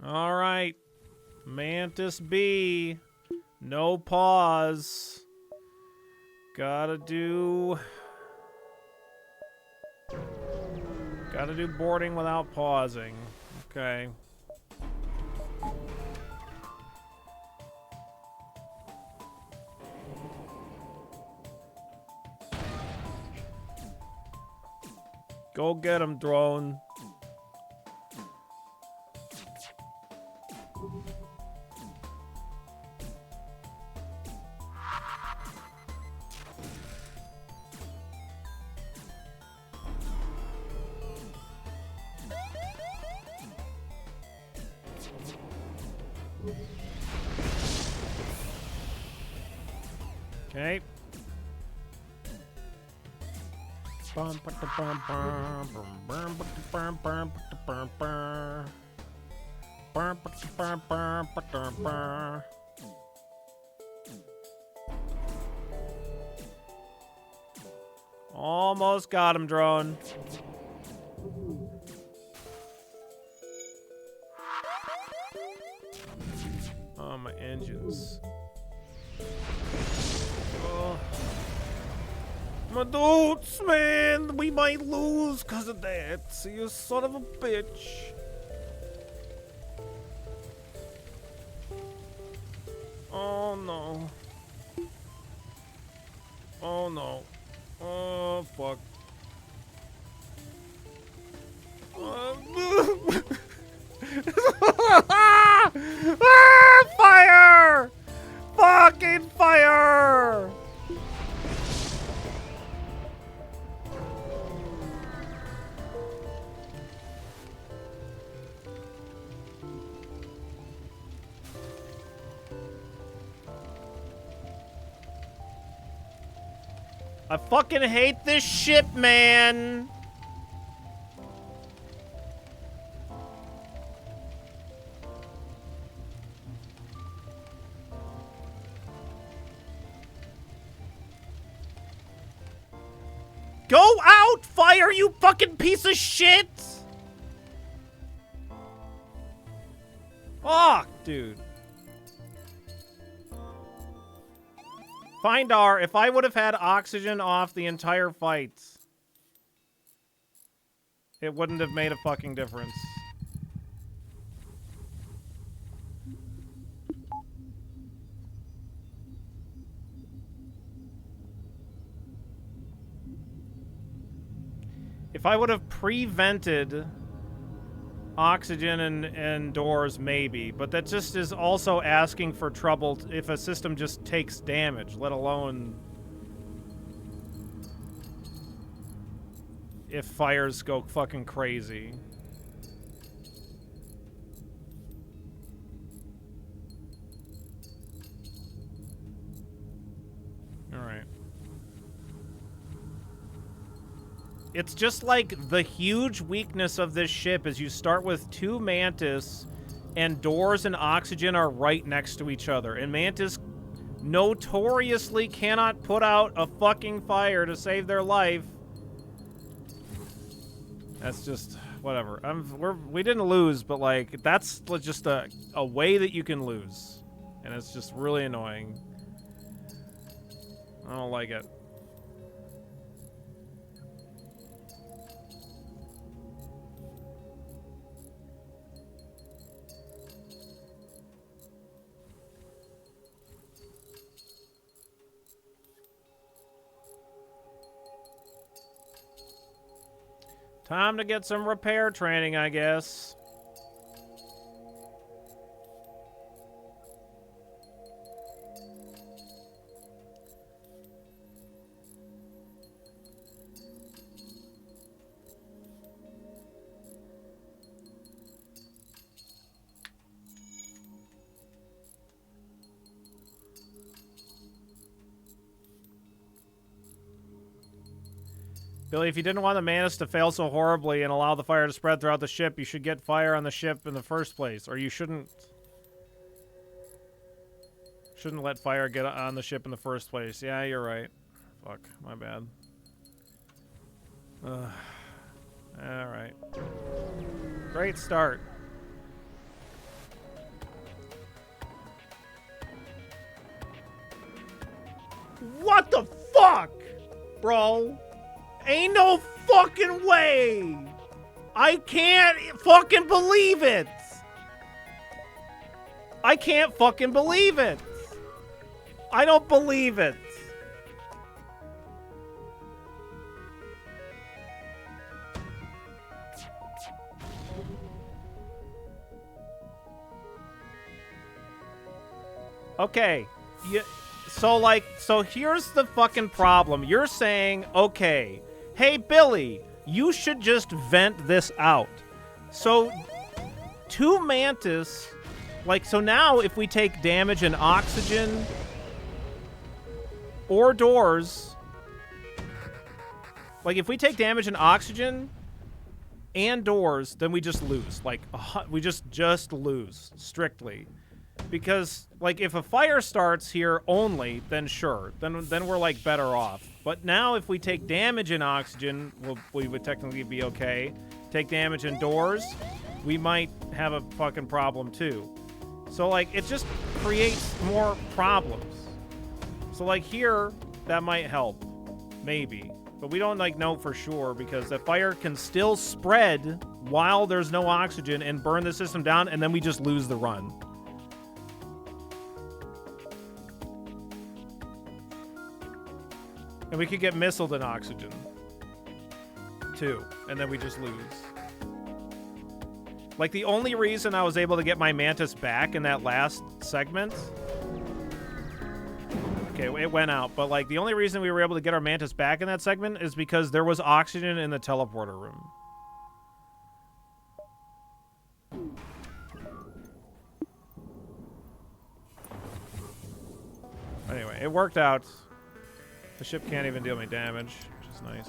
All right. Mantis B. No pause. Gotta do boarding without pausing. Okay. Go get him, drone. Okay. Almost got him, drone. Oh, my engines. Oh. My dudes, man, we might lose because of that. You son of a bitch. Oh no. Oh no. Oh fuck. Fire! Fucking fire! I fucking hate this ship, man. Go out, fire, you fucking piece of shit! Fuck, dude. Find R, if I would have had oxygen off the entire fight, it wouldn't have made a fucking difference. If I would have prevented oxygen and doors, maybe. But that just is also asking for trouble if a system just takes damage, let alone if fires go fucking crazy. Alright. It's just like the huge weakness of this ship is you start with 2 Mantis and doors and oxygen are right next to each other. And Mantis notoriously cannot put out a fucking fire to save their life. That's just whatever. We didn't lose, but like that's just a way that you can lose. And it's just really annoying. I don't like it. Time to get some repair training, I guess. Billy, if you didn't want the Mantis to fail so horribly and allow the fire to spread throughout the ship, you should get fire on the ship in the first place. Or you shouldn't let fire get on the ship in the first place. Yeah, you're right. Fuck, my bad. Alright. Great start. what the fuck, bro? Ain't no fucking way. I can't fucking believe it. I can't fucking believe it. I don't believe it. Okay. So here's the fucking problem. You're saying, okay, hey, Billy, you should just vent this out. So, two Mantis, like, so now if we take damage and oxygen or doors, like, if we take damage and oxygen and doors, then we just lose. Like, we just lose, strictly. Because, like, if a fire starts here only, then sure. Then we're, like, better off. But now if we take damage in oxygen, we would technically be okay. Take damage in doors, we might have a fucking problem, too. So, like, it just creates more problems. So, like, here, that might help. Maybe. But we don't, like, know for sure, because the fire can still spread while there's no oxygen and burn the system down, and then we just lose the run. And we could get missiled in oxygen, too, and then we just lose. Like, the only reason I was able to get my Mantis back in that last segment... Okay, it went out, but, like, the only reason we were able to get our Mantis back in that segment is because there was oxygen in the teleporter room. Anyway, it worked out. The ship can't even deal me damage, which is nice.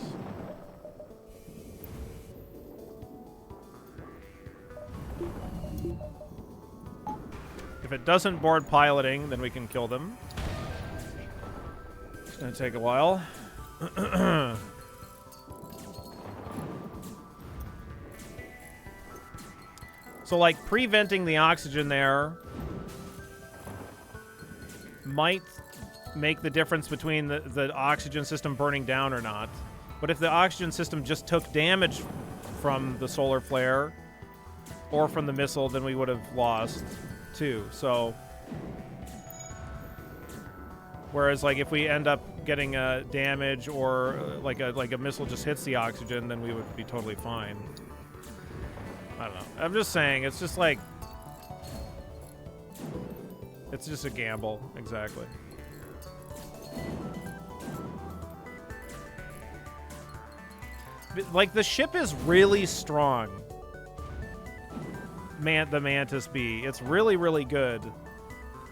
If it doesn't board piloting, then we can kill them. It's gonna take a while. So, like, preventing the oxygen there might make the difference between the oxygen system burning down or not. But if the oxygen system just took damage from the solar flare or from the missile, then we would have lost too. So, whereas, like, if we end up getting damage or like a missile just hits the oxygen, then we would be totally fine. I don't know. I'm just saying, it's just like, it's just a gamble. Exactly. Like, the ship is really strong. The Mantis B. It's really, really good.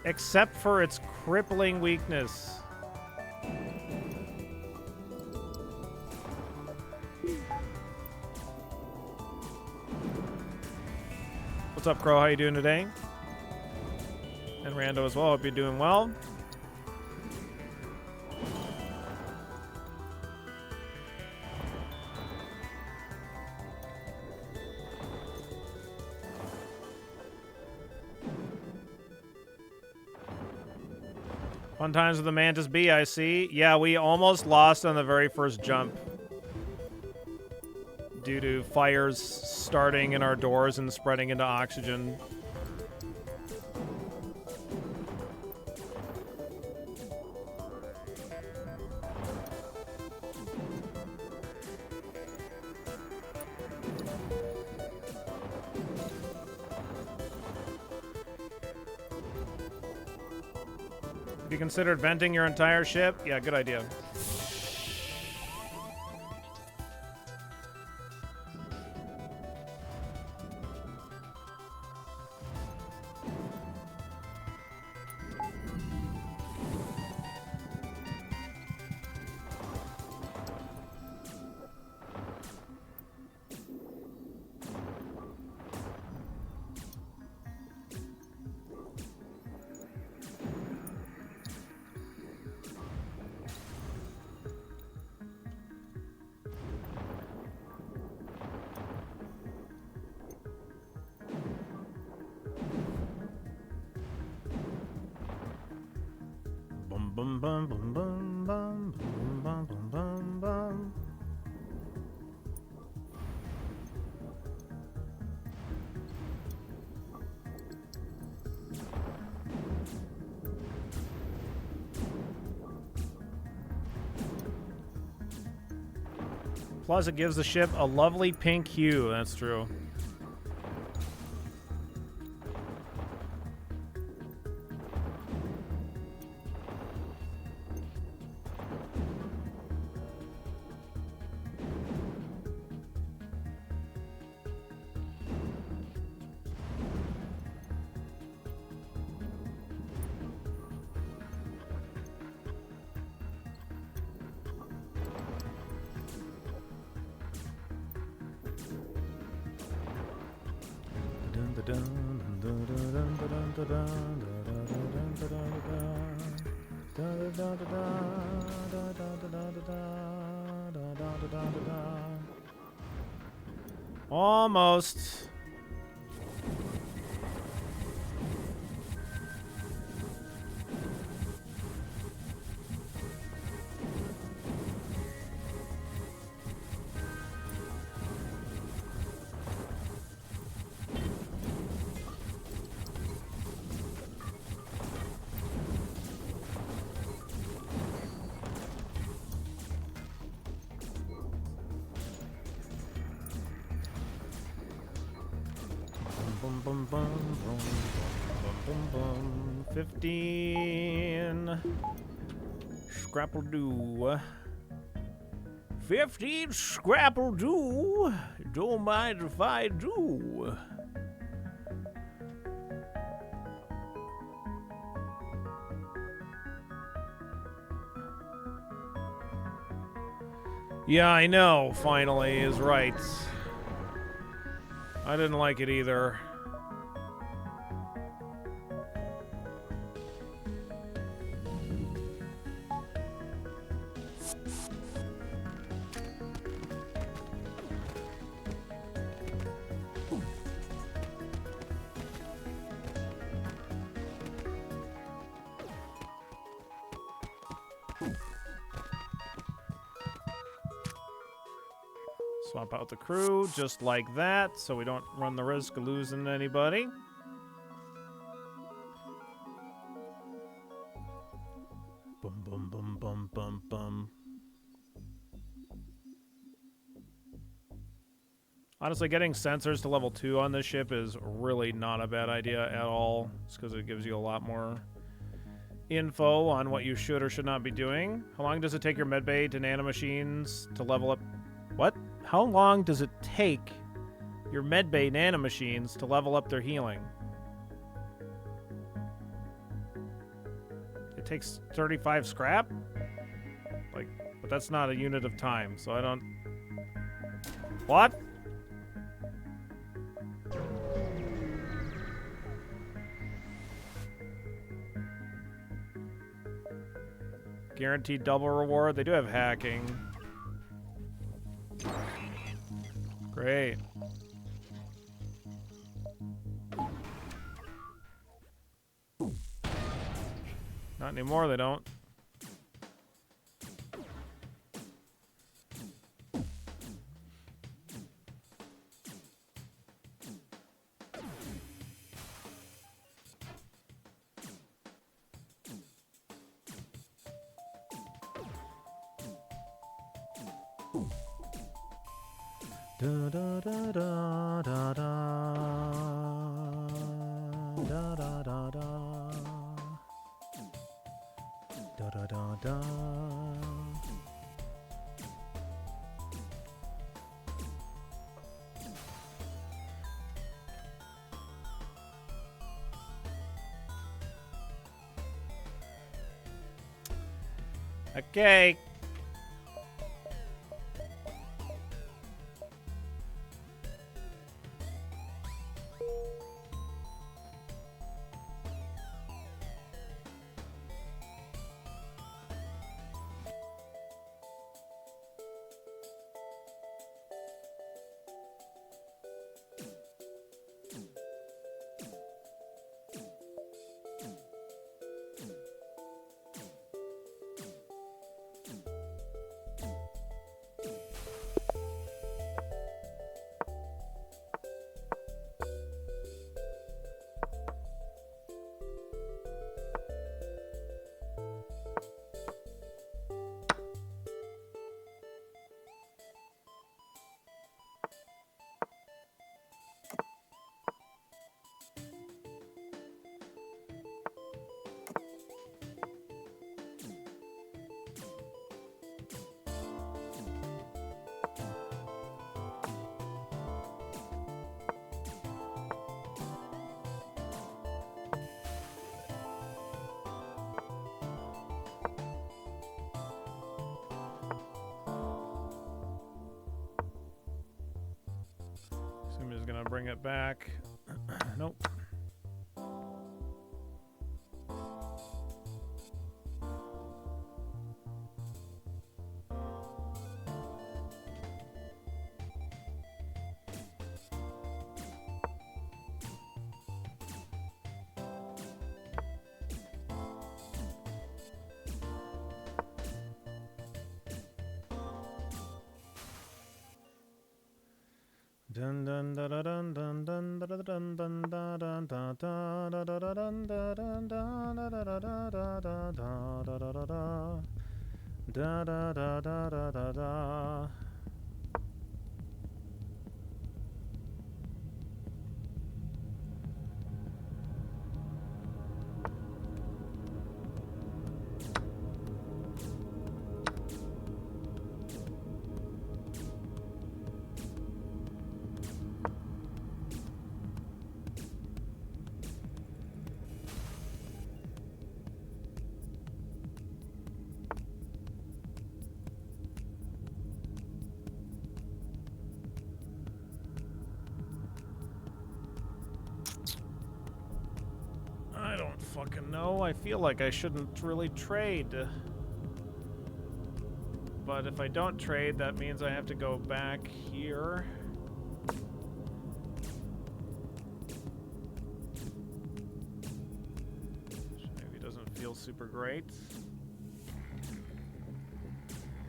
Except for its crippling weakness. What's up, Crow? How you doing today? And Rando as well. Hope you're doing well. Fun times with the Mantis B, I see. Yeah, we almost lost on the very first jump due to fires starting in our doors and spreading into oxygen. Have you considered venting your entire ship? Yeah, good idea. Bum bum bum bum bum bum, bum, bum, bum, bum. Plus, it gives the ship a lovely pink hue. That's true. Almost. Bum, bum, bum, bum, bum, bum, bum. 15. Scrapple-doo. 15 scrapple-doo. Don't mind if I do. Yeah, I know, finally, is right. I didn't like it either. Swap out the crew just like that, so we don't run the risk of losing anybody. Bum, bum, bum, bum, bum, bum. Honestly, getting sensors to level 2 on this ship is really not a bad idea at all. It's because it gives you a lot more info on what you should or should not be doing. How long does it take your medbay to nanomachines to level up? What? How long does it take your medbay nanomachines to level up their healing? It takes 35 scrap? Like, but that's not a unit of time, so I don't... What? Guaranteed double reward? They do have hacking. Great. Not anymore, they don't. Da da da da da da da da da da da da da. Okay. gonna bring it back. Nope. Dun dun da da dun dun dun da da dun dun da dun da da da da da dun da dun da da da da da da da da da da da da da da da da. I don't fucking know. I feel like I shouldn't really trade. But if I don't trade, that means I have to go back here. Which maybe doesn't feel super great.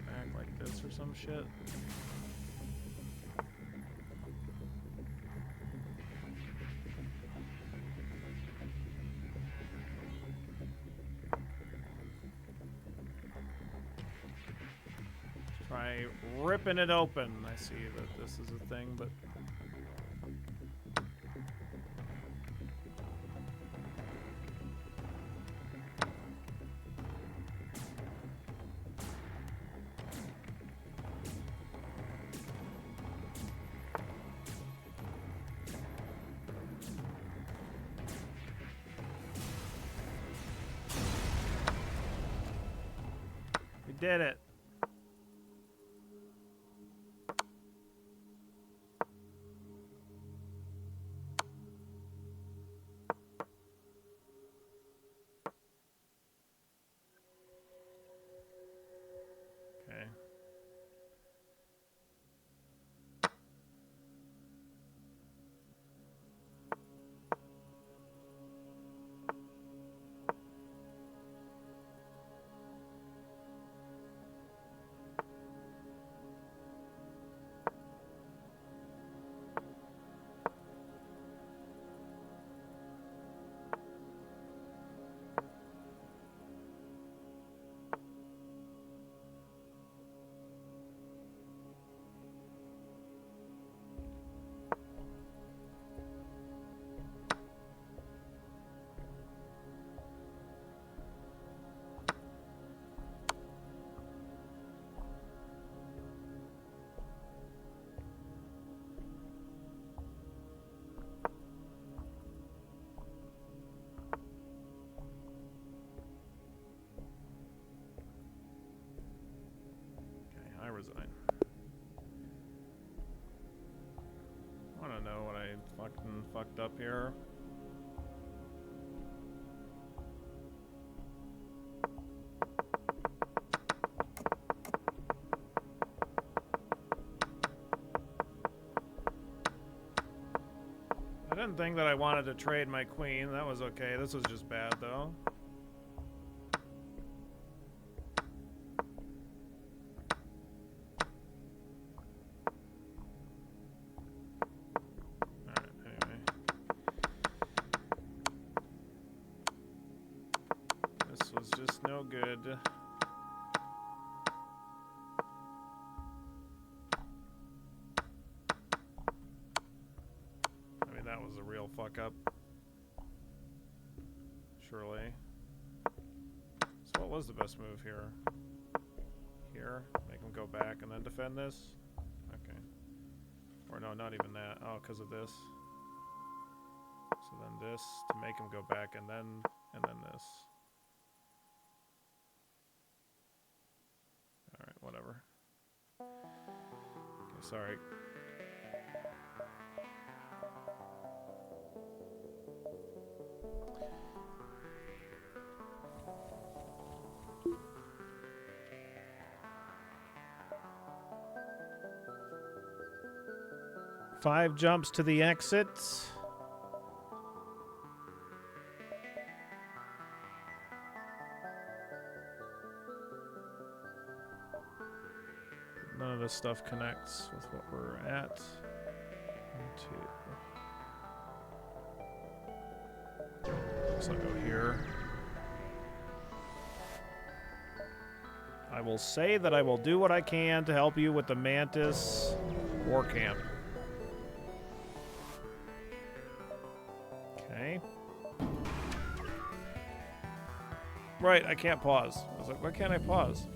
Back like this or some shit. Try ripping it open. I see that this is a thing, but... we did it. Okay. I resign. I want to know what I fucking fucked up here. I didn't think that I wanted to trade my queen. That was okay. This was just bad, though. Good. I mean, that was a real fuck up. Surely. So what was the best move here? Here? Make him go back and then defend this? Okay. Or no, not even that. Oh, because of this. So then this to make him go back and then this. Alright, whatever. Okay, sorry. Five jumps to the exit. None of this stuff connects with what we're at. 1, 2. So I'll go here. I will say that I will do what I can to help you with the Mantis War Camp. Okay. Right, I can't pause. I was like, why can't I pause?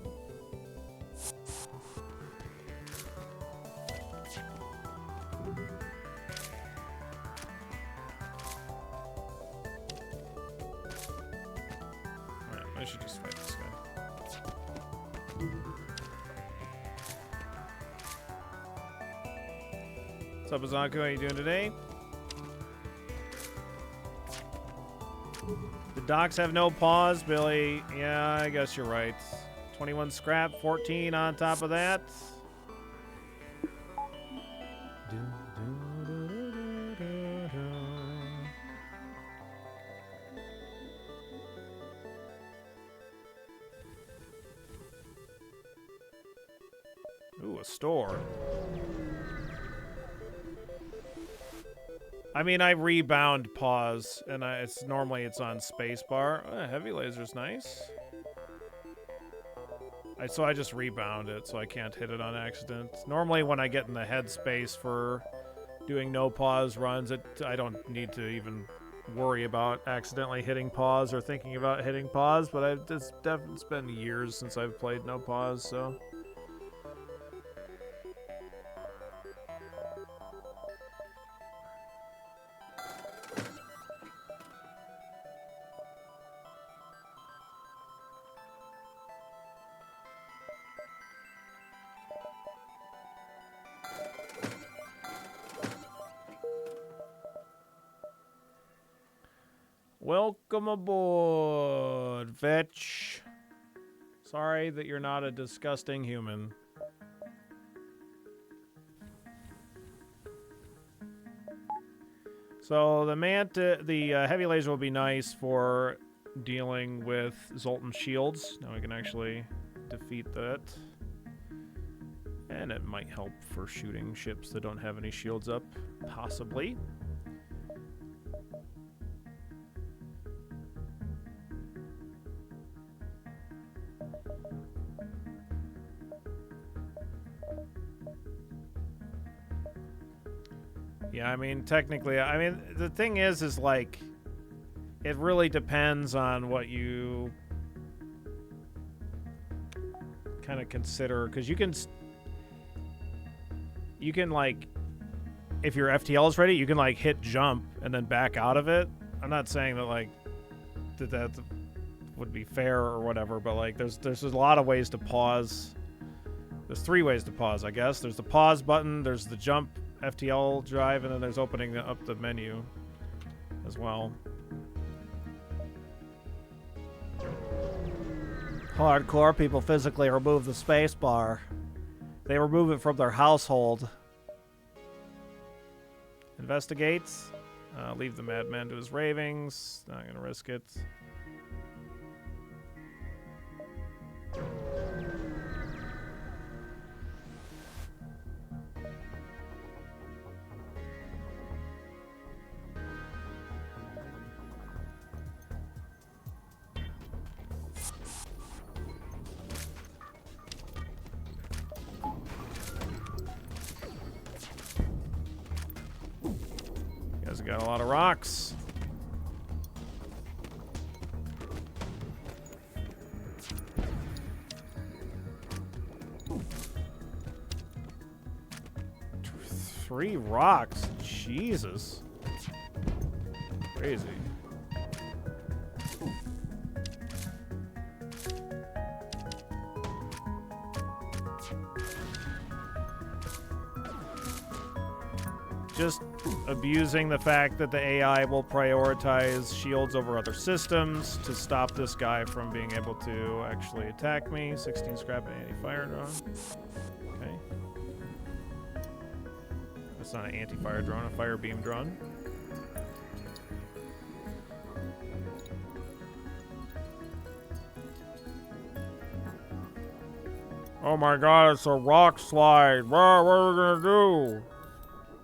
Alright, I should just fight this guy. What's up, Azanku? How you doing today? The docks have no pause, Billy. Yeah, I guess you're right. 21 scrap, 14 on top of that. Ooh, a store. I mean, I rebound pause, and it's normally it's on spacebar. Heavy laser's nice. So I just rebound it, so I can't hit it on accident. Normally, when I get in the headspace for doing no pause runs, I don't need to even worry about accidentally hitting pause or thinking about hitting pause. But it's been years since I've played no pause, so. Welcome aboard, Vetch. Sorry that you're not a disgusting human. So the heavy laser will be nice for dealing with Zoltan shields. Now we can actually defeat that. And it might help for shooting ships that don't have any shields up, possibly. Yeah, I mean, technically, I mean, the thing is like, it really depends on what you kind of consider, because you can like, if your FTL is ready, you can like hit jump and then back out of it. I'm not saying that like that would be fair or whatever, but like there's a lot of ways to pause. There's 3 ways to pause, I guess. There's the pause button, there's the jump FTL drive, and then there's opening up the menu as well. Hardcore people physically remove the space bar. They remove it from their household. Investigates. Leave the madman to his ravings. Not gonna risk it. Got a lot of rocks. Three rocks. Jesus. Crazy. just abusing the fact that the AI will prioritize shields over other systems to stop this guy from being able to actually attack me. 16 scrap and anti-fire drone. Okay. That's not an anti-fire drone, a fire beam drone. Oh my god, it's a rock slide. What are we gonna do?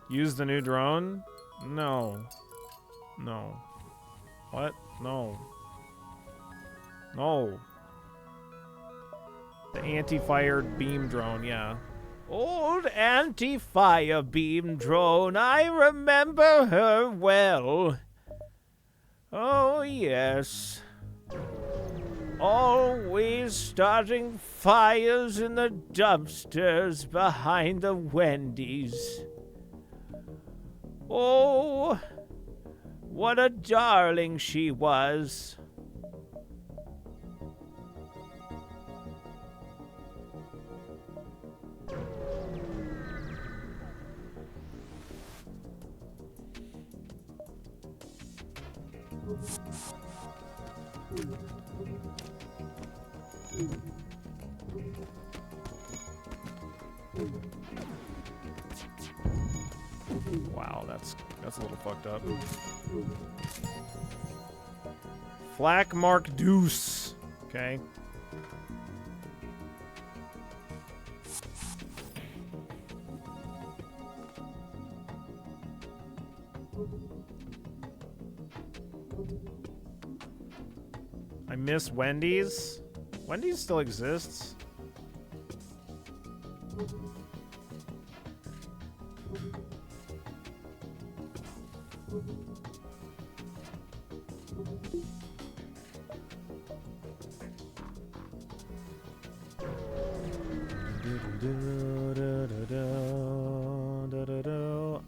Use the new drone? No. No. What? No. No. The anti-fired beam drone, yeah. Old anti-fire beam drone, I remember her well. Oh, yes. Always starting fires in the dumpsters behind the Wendy's. Oh, what a darling she was. Wow, that's a little fucked up. Flak Mark Deuce. Okay. I miss Wendy's. Wendy's still exists.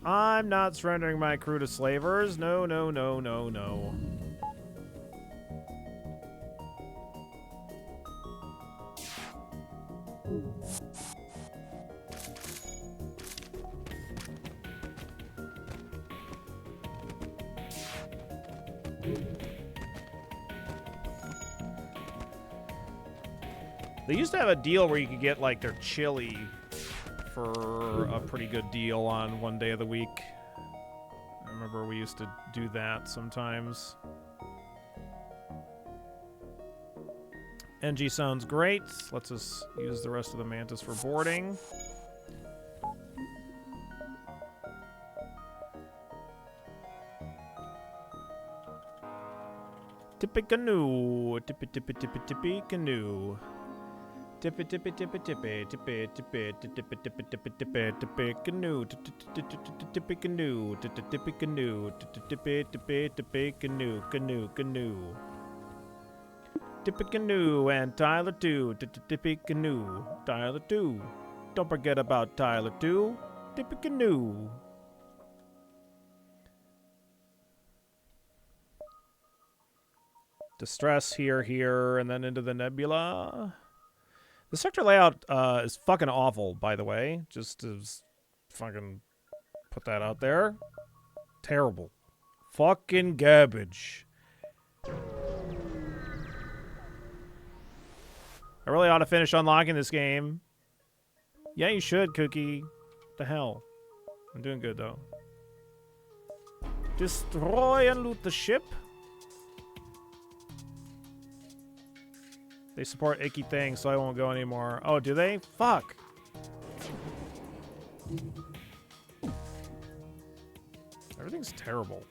I'm not surrendering my crew to slavers. No, no, no, no, no. They used to have a deal where you could get, like, their chili for a pretty good deal on one day of the week. I remember we used to do that sometimes. NG sounds great. Let's us use the rest of the Mantis for boarding. Tippy canoe, tippy tippy tippy tippy canoe. Tippy tippy tippy tippy tippy tippy tippy tippy tippy tippy tippy canoe tippy canoe tippy canoe tippy tippy tippy canoe canoe canoe tippy canoe and Tyler too tippy canoe Tyler too. Don't forget about Tyler too. Tippy canoe. Distress here, and then into the nebula. The sector layout is fucking awful, by the way. Just to fucking put that out there. Terrible. Fucking garbage. I really ought to finish unlocking this game. Yeah, you should, Cookie. What the hell? I'm doing good, though. Destroy and loot the ship. They support icky things, so I won't go anymore. Oh, do they? Fuck. Everything's terrible.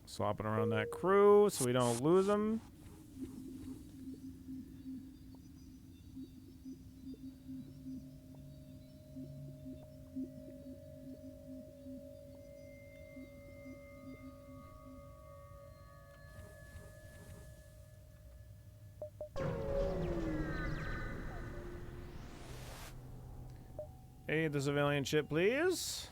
Swapping around that crew so we don't lose them. Aid the civilian ship, please.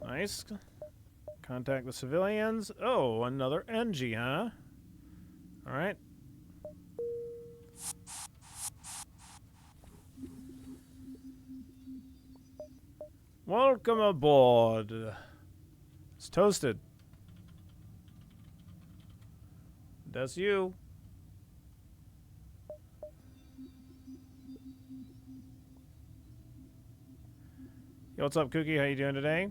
Nice. Contact the civilians. Oh, another NG, huh? All right. Welcome aboard. It's toasted. That's you. Yo, what's up, Cookie? How you doing today?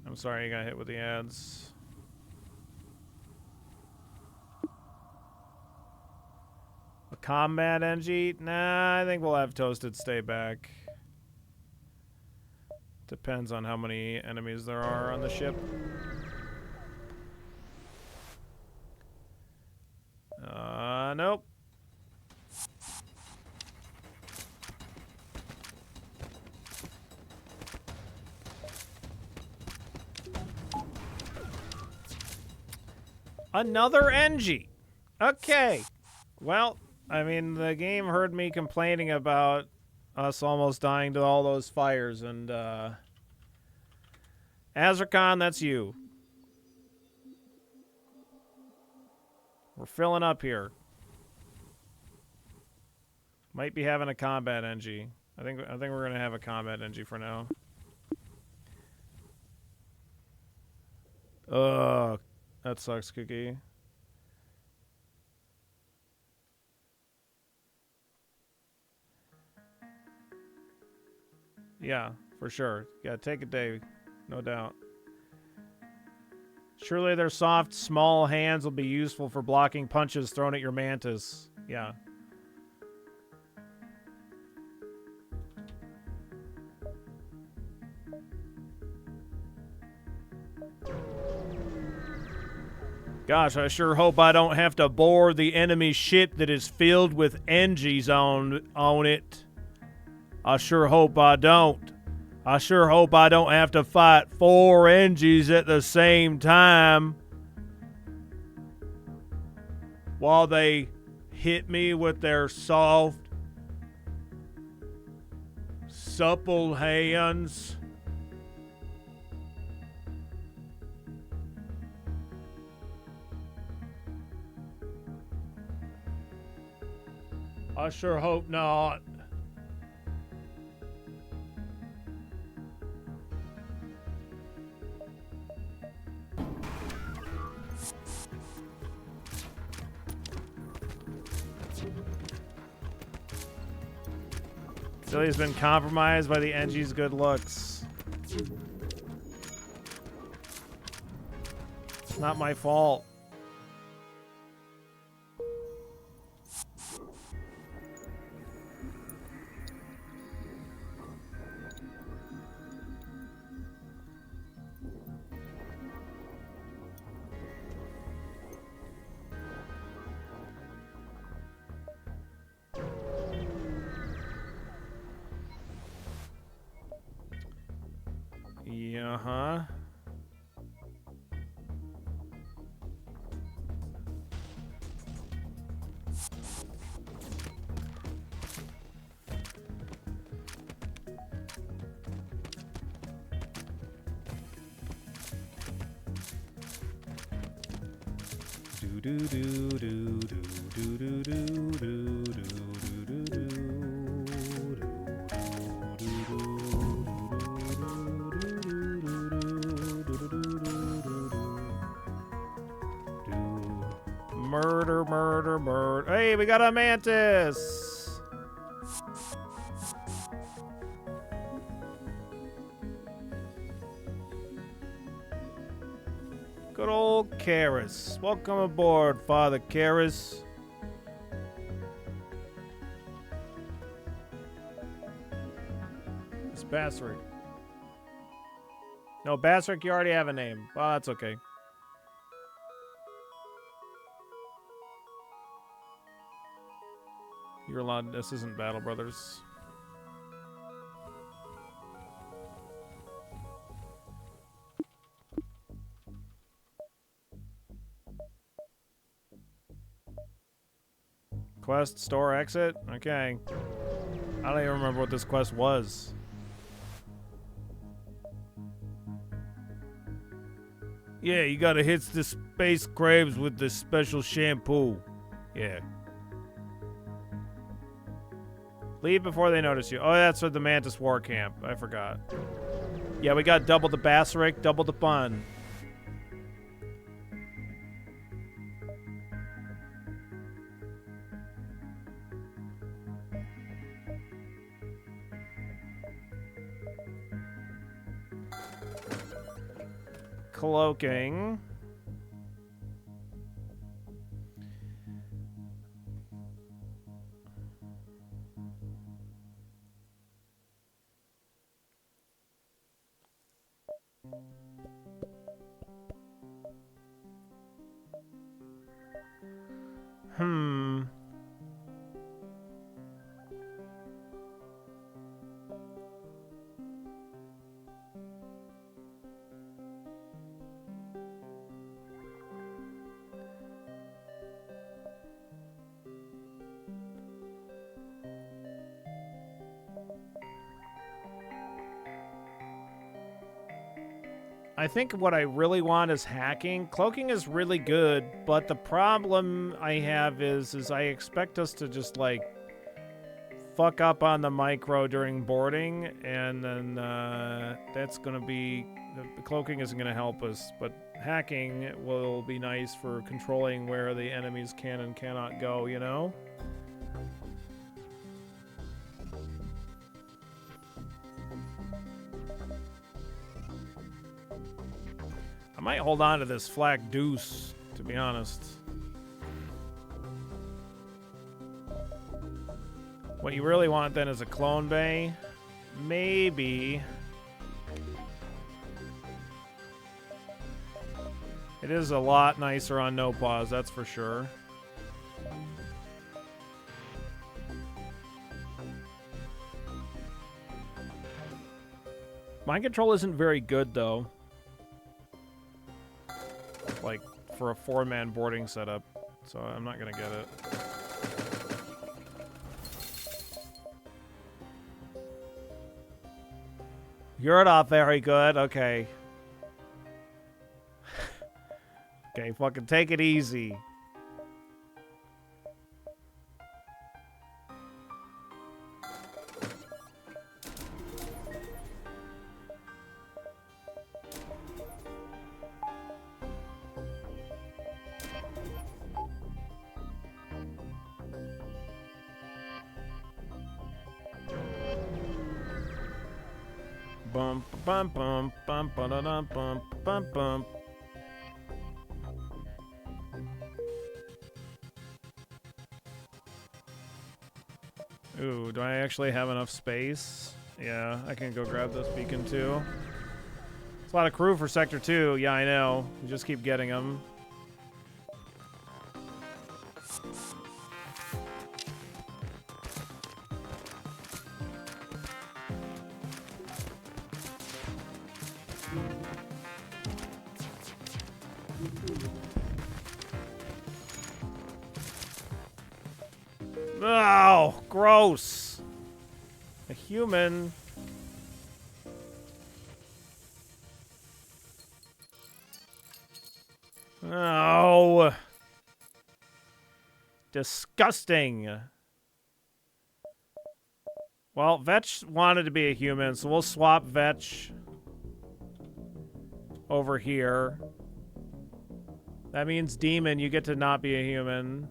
I'm sorry you got hit with the ads. A combat NG? Nah, I think we'll have Toasted stay back. Depends on how many enemies there are on the ship. Nope. Another NG. Okay. Well, I mean, the game heard me complaining about us almost dying to all those fires, and, Azrakon, that's you. We're filling up here. Might be having a combat NG. I think we're gonna have a combat NG for now. Ugh, that sucks, Cookie. Yeah, for sure. Yeah, take a day, no doubt. Surely their soft, small hands will be useful for blocking punches thrown at your mantis. Yeah. Gosh, I sure hope I don't have to board the enemy ship that is filled with NGs on it. I sure hope I don't. I sure hope I don't have to fight 4 NGs at the same time while they hit me with their soft, supple hands. I sure hope not. Billy's been compromised by the NG's good looks. It's not my fault. Yeah, do do do do do do do do do do do do. Murder, murder, murder. Hey, we got a mantis. Good old Karis. Welcome aboard, Father Karis. It's password. No, Basric, you already have a name. Well, that's okay. You're allowed. This isn't Battle Brothers. Quest, store, exit? Okay. I don't even remember what this quest was. Yeah, you gotta hit the space crabs with the special shampoo. Yeah. Leave before they notice you. Oh, that's for the Mantis War Camp. I forgot. Yeah, we got double the Basaric, double the fun. Cloaking. I think what I really want is hacking. Cloaking is really good, but the problem I have is I expect us to just, like, fuck up on the micro during boarding, and then that's going to be... The cloaking isn't going to help us, but hacking will be nice for controlling where the enemies can and cannot go, you know? I might hold on to this flak deuce, to be honest. What you really want then is a clone bay. Maybe. It is a lot nicer on no pause, that's for sure. Mind control isn't very good, though. Like, for a 4-man boarding setup. So I'm not gonna get it. You're not very good. Okay. Okay, fucking take it easy. Bum bum bum bum bum bum bum bum. Ooh, do I actually have enough space? Yeah, I can go grab this beacon too. It's a lot of crew for Sector 2. Yeah, I know. You just keep getting them. Oh, gross. A human. Oh. Disgusting. Well, Vetch wanted to be a human, so we'll swap Vetch over here. That means Demon, you get to not be a human.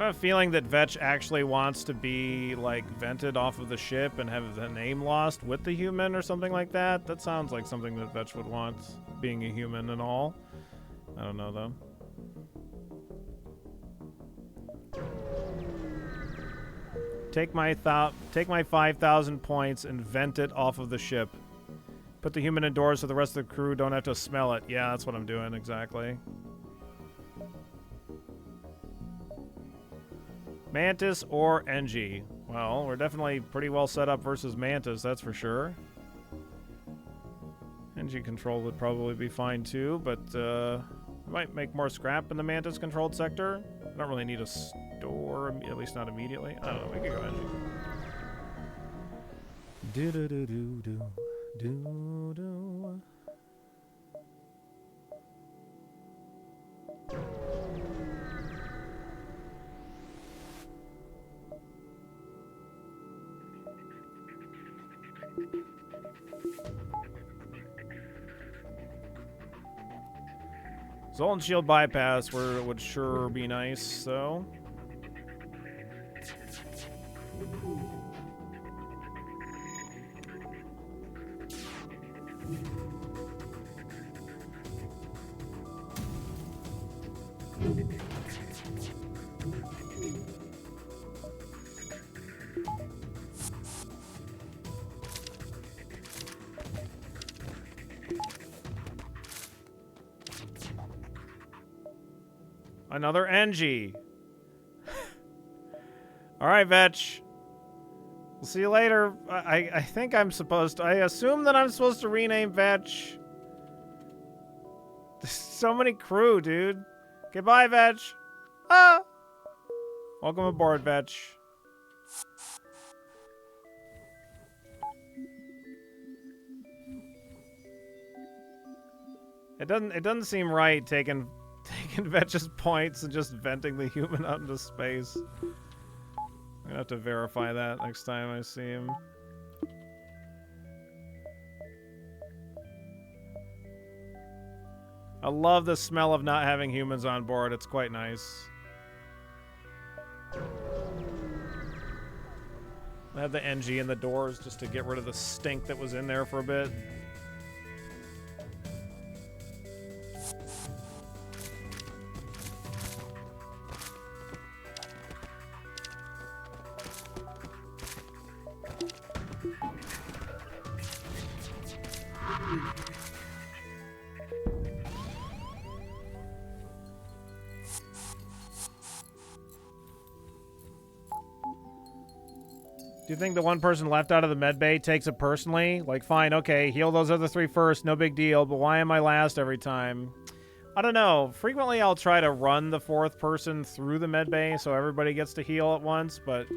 I have a feeling that Vetch actually wants to be, like, vented off of the ship and have the name lost with the human or something like that. That sounds like something that Vetch would want, being a human and all. I don't know, though. Take my 5,000 points and vent it off of the ship. Put the human indoors so the rest of the crew don't have to smell it. Yeah, that's what I'm doing, exactly. Mantis or NG? Well, we're definitely pretty well set up versus Mantis, that's for sure. NG control would probably be fine too, but might make more scrap in the Mantis controlled sector. I don't really need a store, at least not immediately. I don't know, we could go NG. Do-do-do-do-do. Zoltan shield bypass would sure be nice, so. Another NG. All right, Vetch. We'll see you later. I think I'm supposed to. I assume that I'm supposed to rename Vetch. There's so many crew, dude. Goodbye, Vetch. Ah! Welcome aboard, Vetch. It doesn't seem right taking Vetch's points and just venting the human out into space. I'm gonna have to verify that next time I see him. I love the smell of not having humans on board. It's quite nice. I have the NG in the doors just to get rid of the stink that was in there for a bit. Do you think the one person left out of the med bay takes it personally? Like, fine, okay, heal those other three first, no big deal, but why am I last every time? I don't know. Frequently I'll try to run the fourth person through the med bay so everybody gets to heal at once, but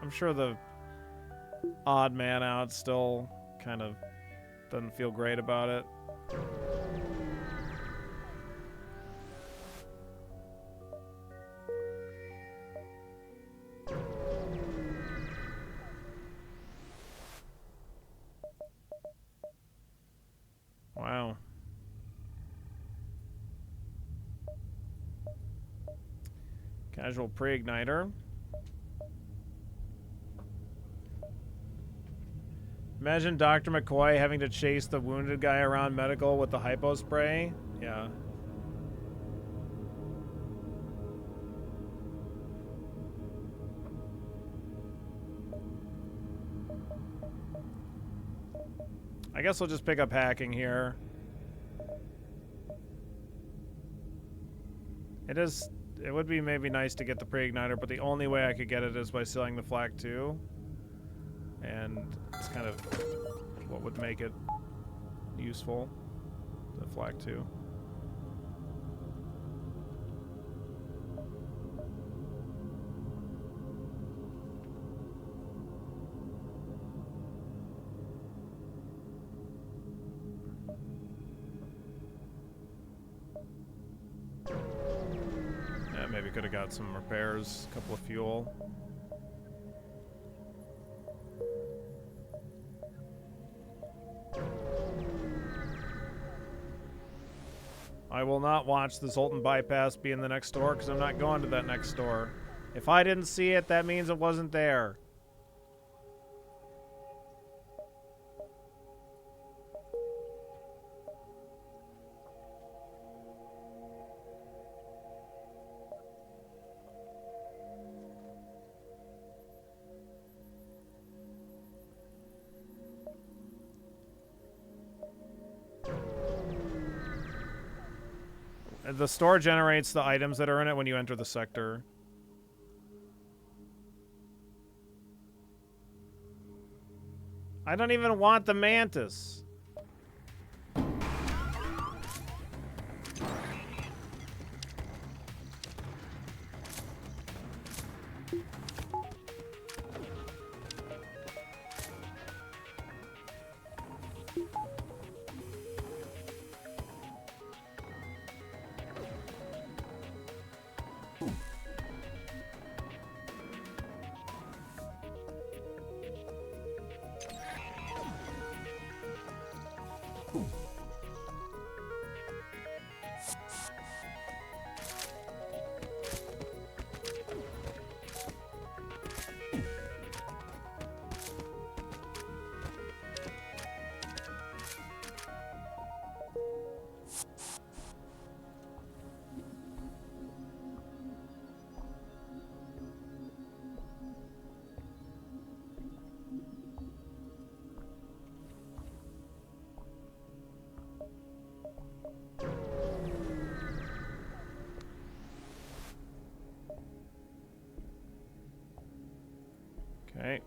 I'm sure the odd man out still kind of doesn't feel great about it. Wow. Casual pre-igniter. Imagine Dr. McCoy having to chase the wounded guy around medical with the hypo spray. Yeah. I guess we'll just pick up hacking here. It would be maybe nice to get the pre-igniter, but the only way I could get it is by selling the flak 2. And it's kind of what would make it useful, the flak 2. Maybe could have got some repairs, a couple of fuel. I will not watch the Zoltan bypass be in the next door because I'm not going to that next door. If I didn't see it, that means it wasn't there. The store generates the items that are in it when you enter the sector. I don't even want the mantis. Okay.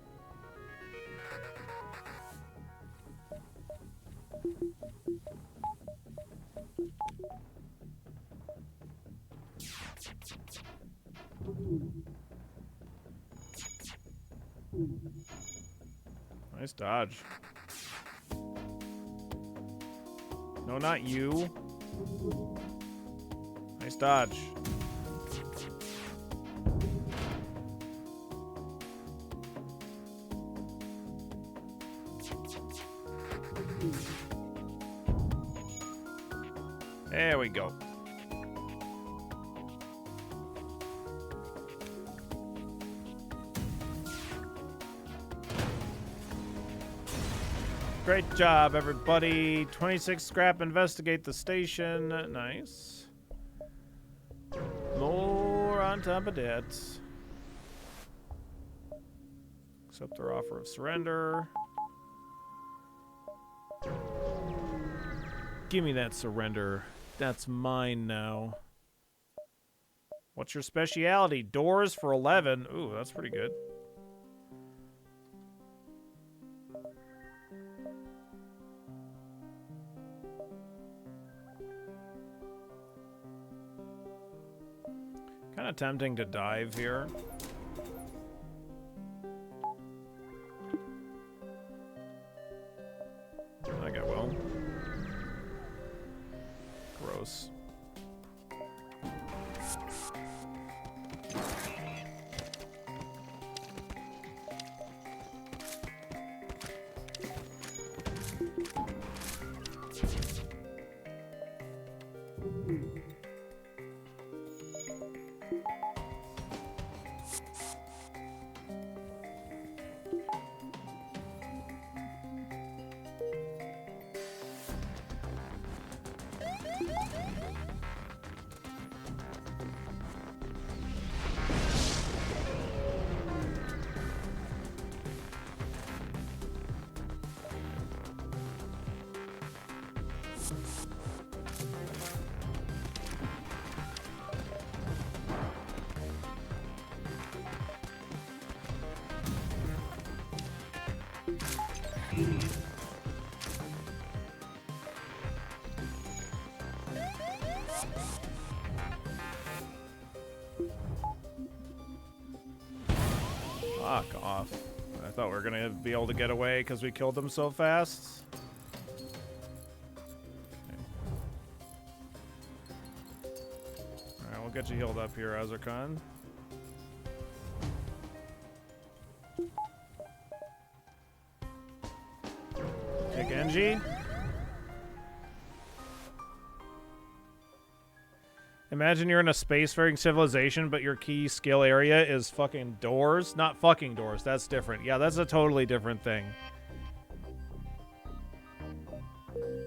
Nice dodge. No, not you. Nice dodge. There we go. Great job, everybody. 26 scrap, investigate the station. Nice. More on top of that. Accept their offer of surrender. Give me that surrender. That's mine now. What's your specialty? Doors for 11. Ooh, that's pretty good. Kind of tempting to dive here. I think I will. Gross. Fuck off. I thought we were gonna be able to get away because we killed them so fast. Okay. Alright, we'll get you healed up here, Azarkan. Take Genji. Imagine you're in a spacefaring civilization, but your key skill area is fucking doors. Not fucking doors. That's different. Yeah, that's a totally different thing.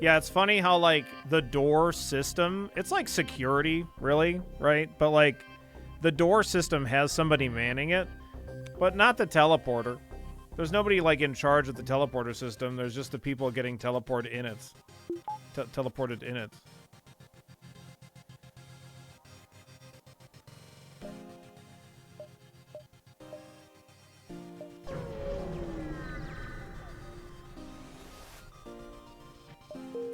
Yeah, it's funny how, like, the door system, it's like security, really, right? But, like, the door system has somebody manning it, but not the teleporter. There's nobody, like, in charge of the teleporter system. There's just the people getting teleported in it. Teleported in it.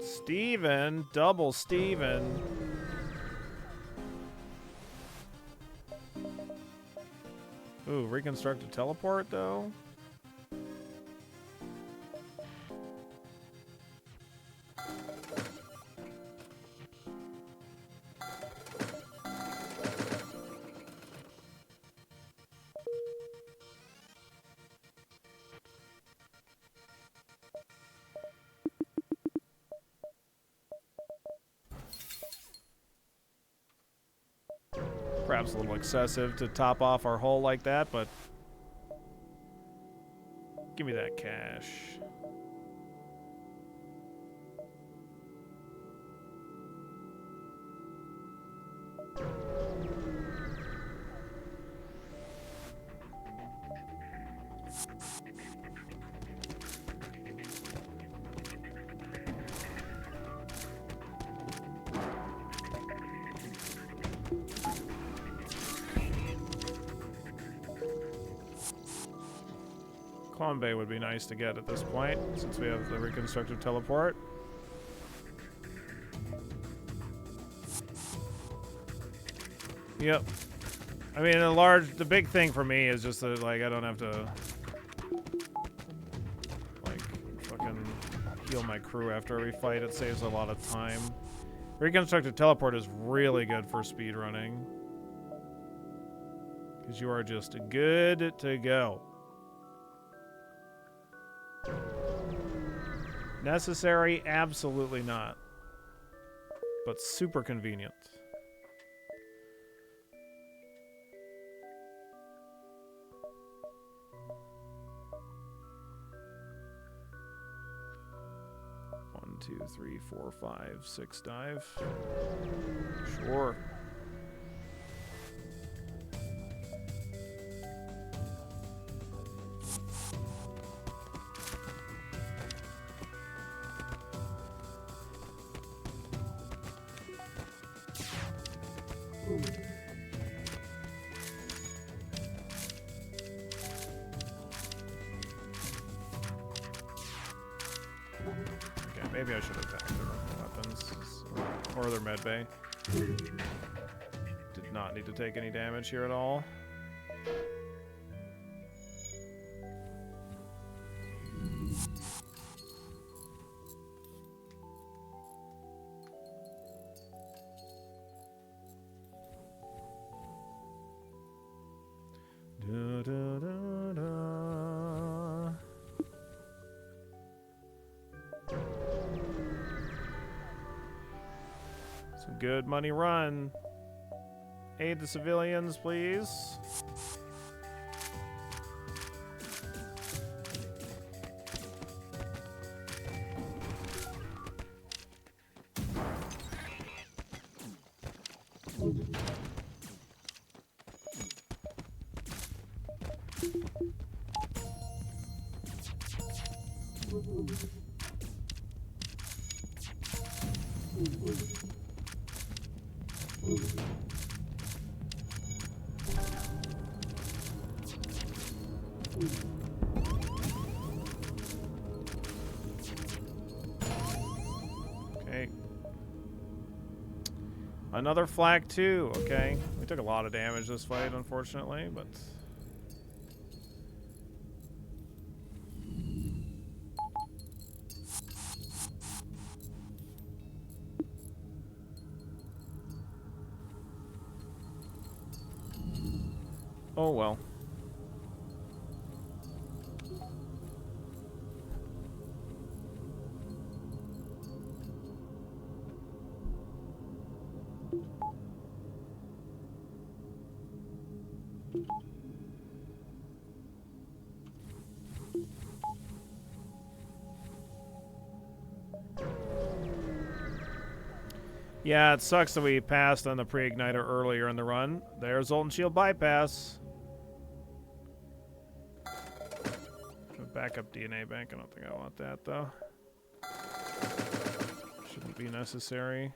Steven, double Steven. Ooh, reconstruct a teleport, though? Perhaps a little excessive to top off our hull like that, but give me that cash. Bay would be nice to get at this point, since we have the reconstructed teleport. Yep. I mean, the big thing for me is just that, like, I don't have to, like, fucking heal my crew after every fight. It saves a lot of time. Reconstructed teleport is really good for speedrunning, because you are just good to go. Necessary? Absolutely not. But super convenient. One, 2, 3, 4, 5, 6 dive. Sure. Maybe I should attack their weapons or their medbay. Did not need to take any damage here at all. Da, da, da, da. Good money run. Aid the civilians, please. Another flag too, okay. We took a lot of damage this fight, unfortunately, but... oh well. Yeah, it sucks that we passed on the pre-igniter earlier in the run. There's Zoltan Shield bypass. Backup DNA bank. I don't think I want that, though. Shouldn't be necessary.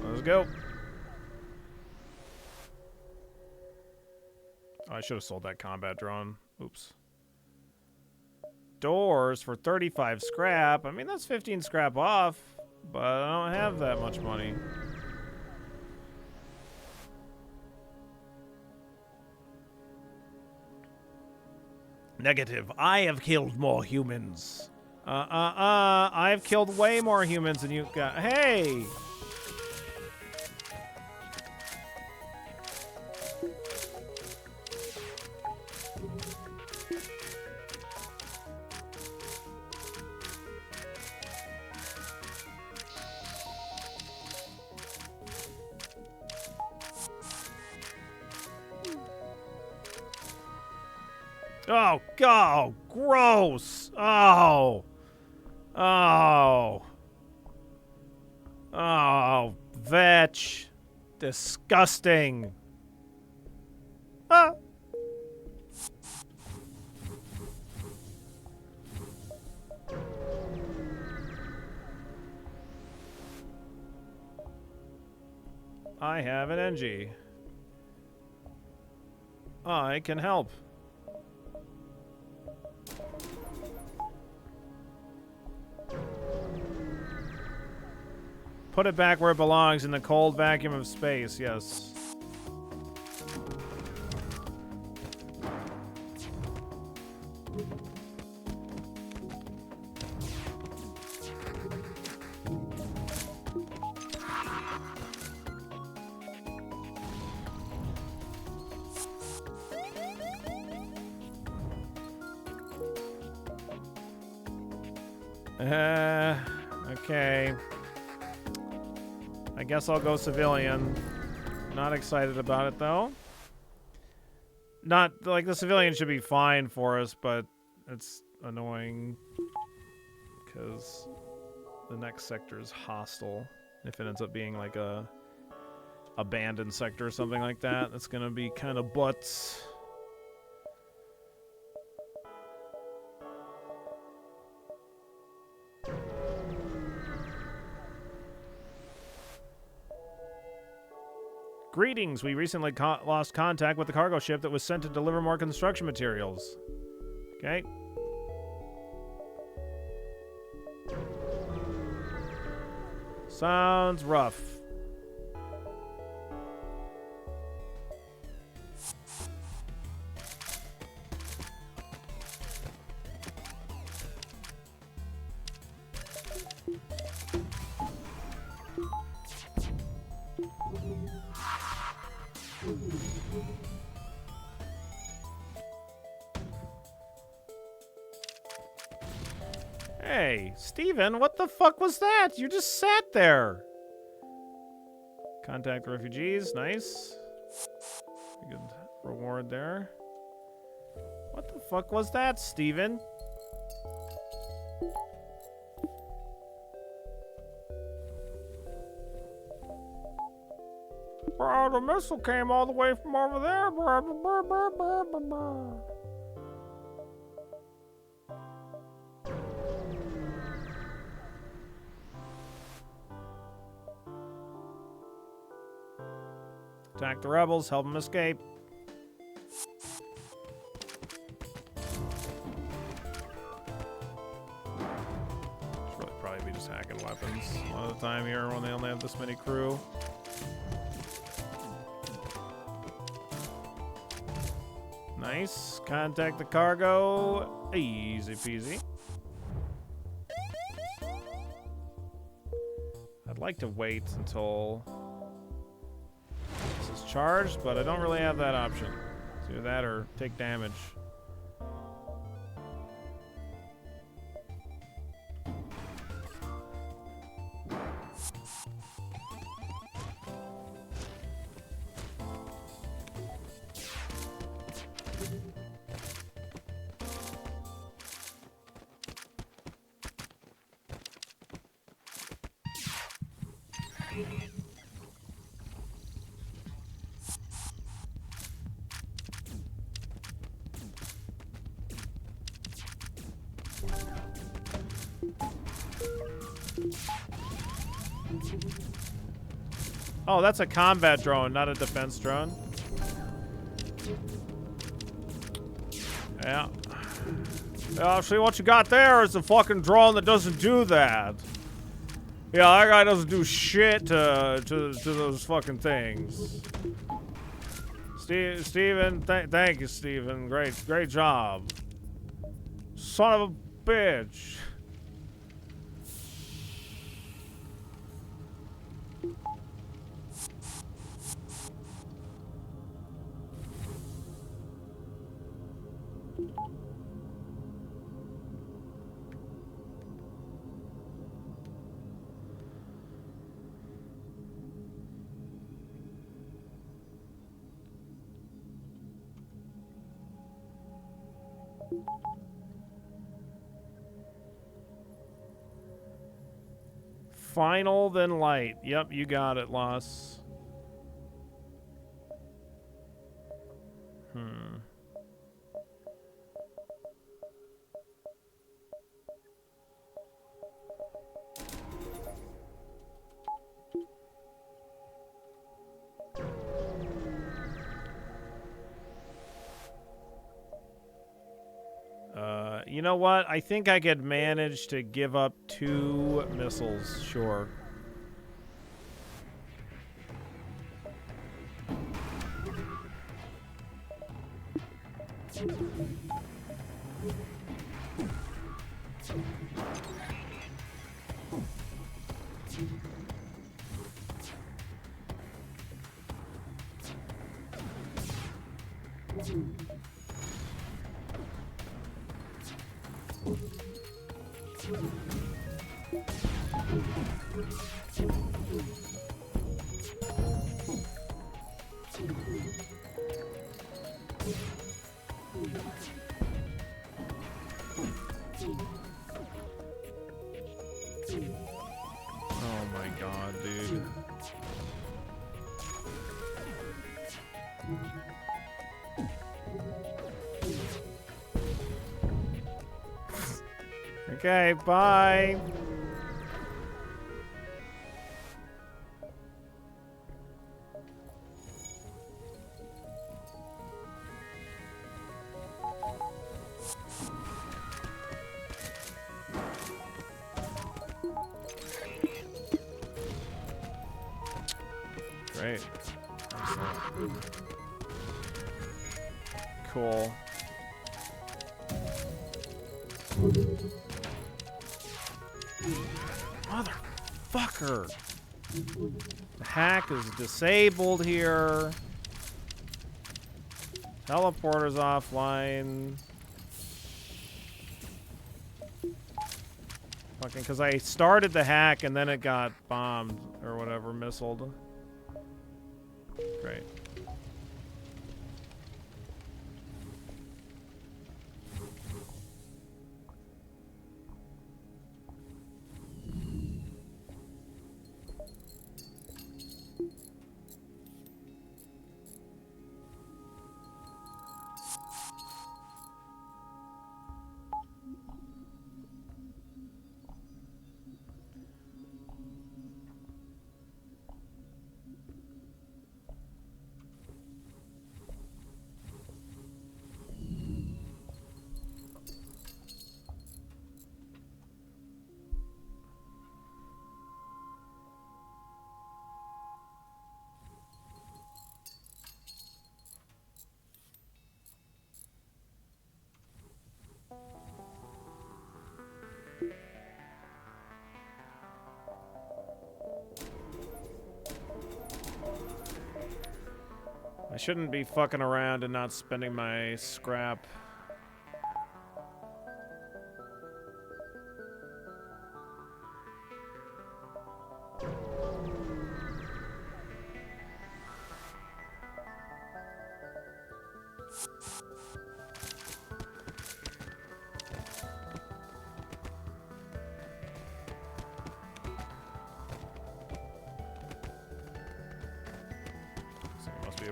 Let's go. Oh, I should have sold that combat drone. Oops. Doors for 35 scrap. I mean, that's 15 scrap off, but I don't have that much money. Negative. I have killed more humans. I've killed way more humans than you got. Hey! Oh, God, gross. Oh. Oh. Oh, vetch. Disgusting. Ah. I have an NG. I can help. Put it back where it belongs, in the cold vacuum of space, yes. Okay. I guess I'll go civilian. Not excited about it, though. Not, like, the civilian should be fine for us, but it's annoying. Because the next sector is hostile. If it ends up being, like, a abandoned sector or something like that, that's gonna be kind of butts. Greetings, we recently lost contact with the cargo ship that was sent to deliver more construction materials. Okay. Sounds rough. Hey, Steven, what the fuck was that? You just sat there. Contact refugees, nice. Good reward there. What the fuck was that, Steven? Bro, the missile came all the way from over there. Blah, blah, blah, blah, blah, blah. Attack the rebels, help them escape. Should really probably be just hacking weapons a lot of the time here when they only have this many crew. Nice. Contact the cargo. Easy peasy. I'd like to wait until this is charged, but I don't really have that option. It's either that or take damage. Oh, that's a combat drone, not a defense drone. Yeah. Yeah, see what you got there is a fucking drone that doesn't do that. Yeah, that guy doesn't do shit to those fucking things. Steven, thank you, Steven. Great job. Son of a bitch. Final, then light. Yep, you got it, Loss. You know what? I think I could manage to give up 2 missiles, sure. Oh my god, dude. Okay, bye. Great. Cool. Motherfucker. The hack is disabled here. Teleporter's offline. Fucking, because I started the hack and then it got bombed or whatever, missiled. Great. shouldn't be fucking around and not spending my scrap.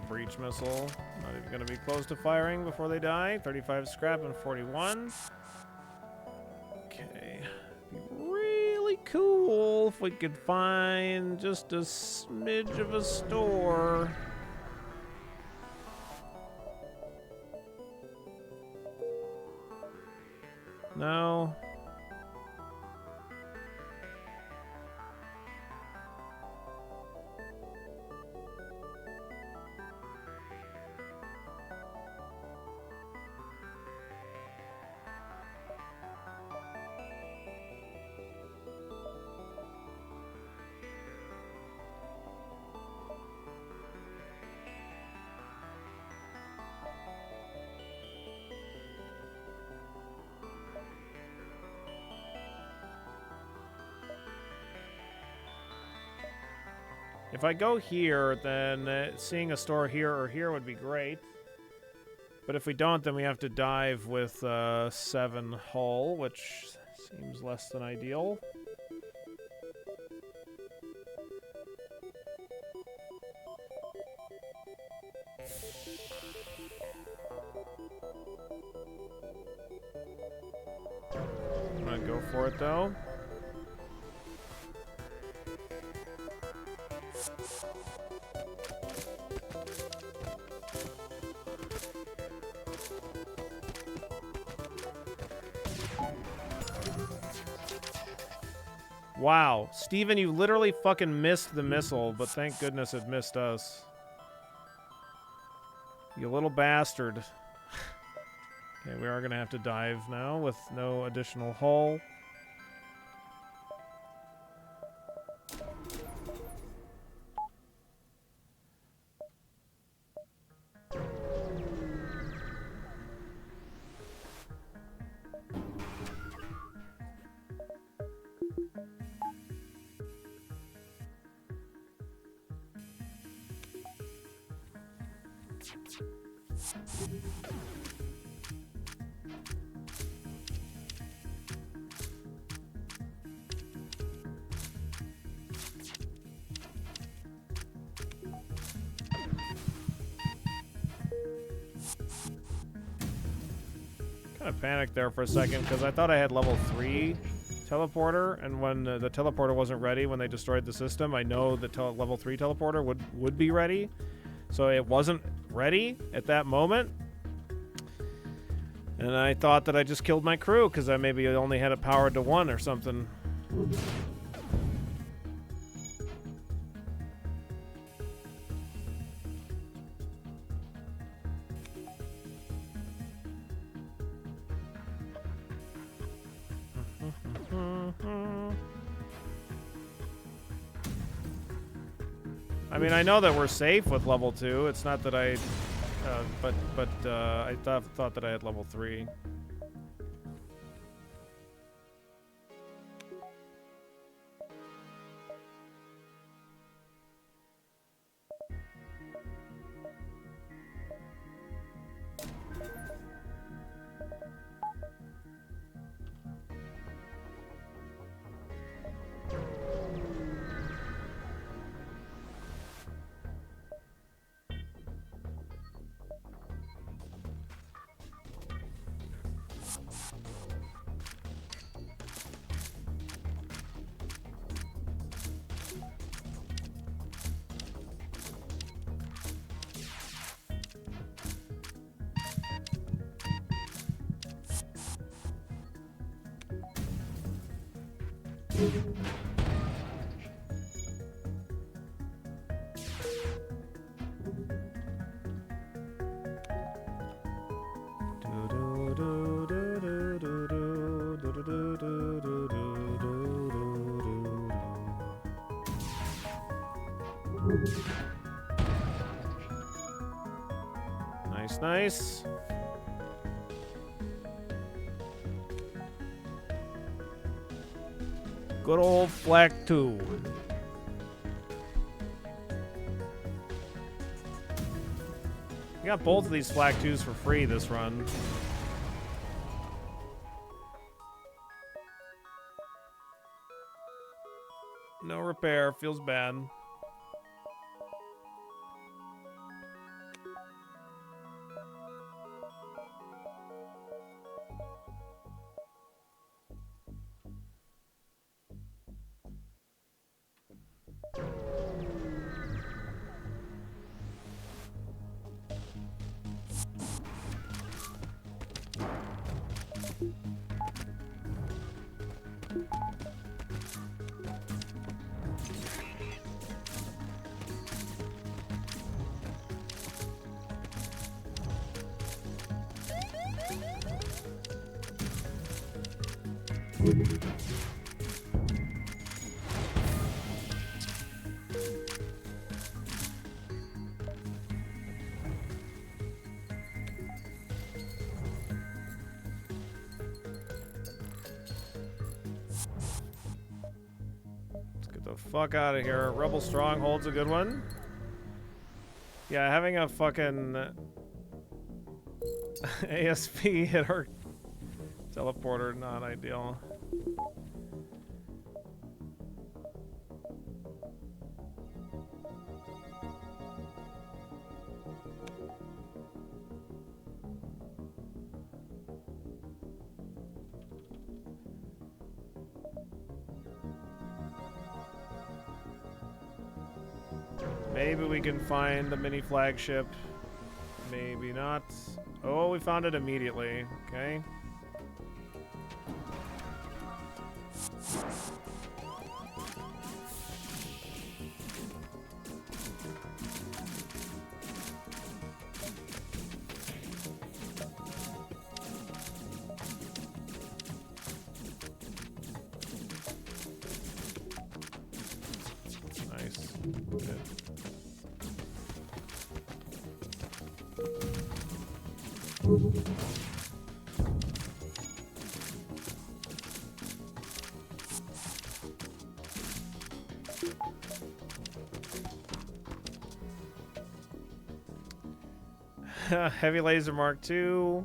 Breach missile. Not even going to be close to firing before they die. 35 scrap and 41. Okay. Be really cool if we could find just a smidge of a store. No. If I go here, then seeing a store here or here would be great. But if we don't, then we have to dive with 7 hull, which seems less than ideal. I'm gonna go for it though. Wow, Steven, you literally fucking missed the missile, but thank goodness it missed us. You little bastard. Okay, we are gonna have to dive now with no additional hull. Kind of panicked there for a second because I thought I had level 3 teleporter, and when the teleporter wasn't ready when they destroyed the system, I know the level 3 teleporter would be ready. So it wasn't ready at that moment. And I thought that I just killed my crew because I maybe only had it powered to 1 or something. I mean, I know that we're safe with level 2. It's not that I, I thought that I had level 3. nice. Good old Flak 2. We got both of these Flak 2s for free this run. No repair, feels bad. Fuck out of here. Rebel Stronghold's a good one. Yeah, having a fucking ASP hit our teleporter, not ideal. Maybe we can find the mini flagship. Maybe not. Oh, we found it immediately. Okay. Nice. Good. Heavy laser Mark II,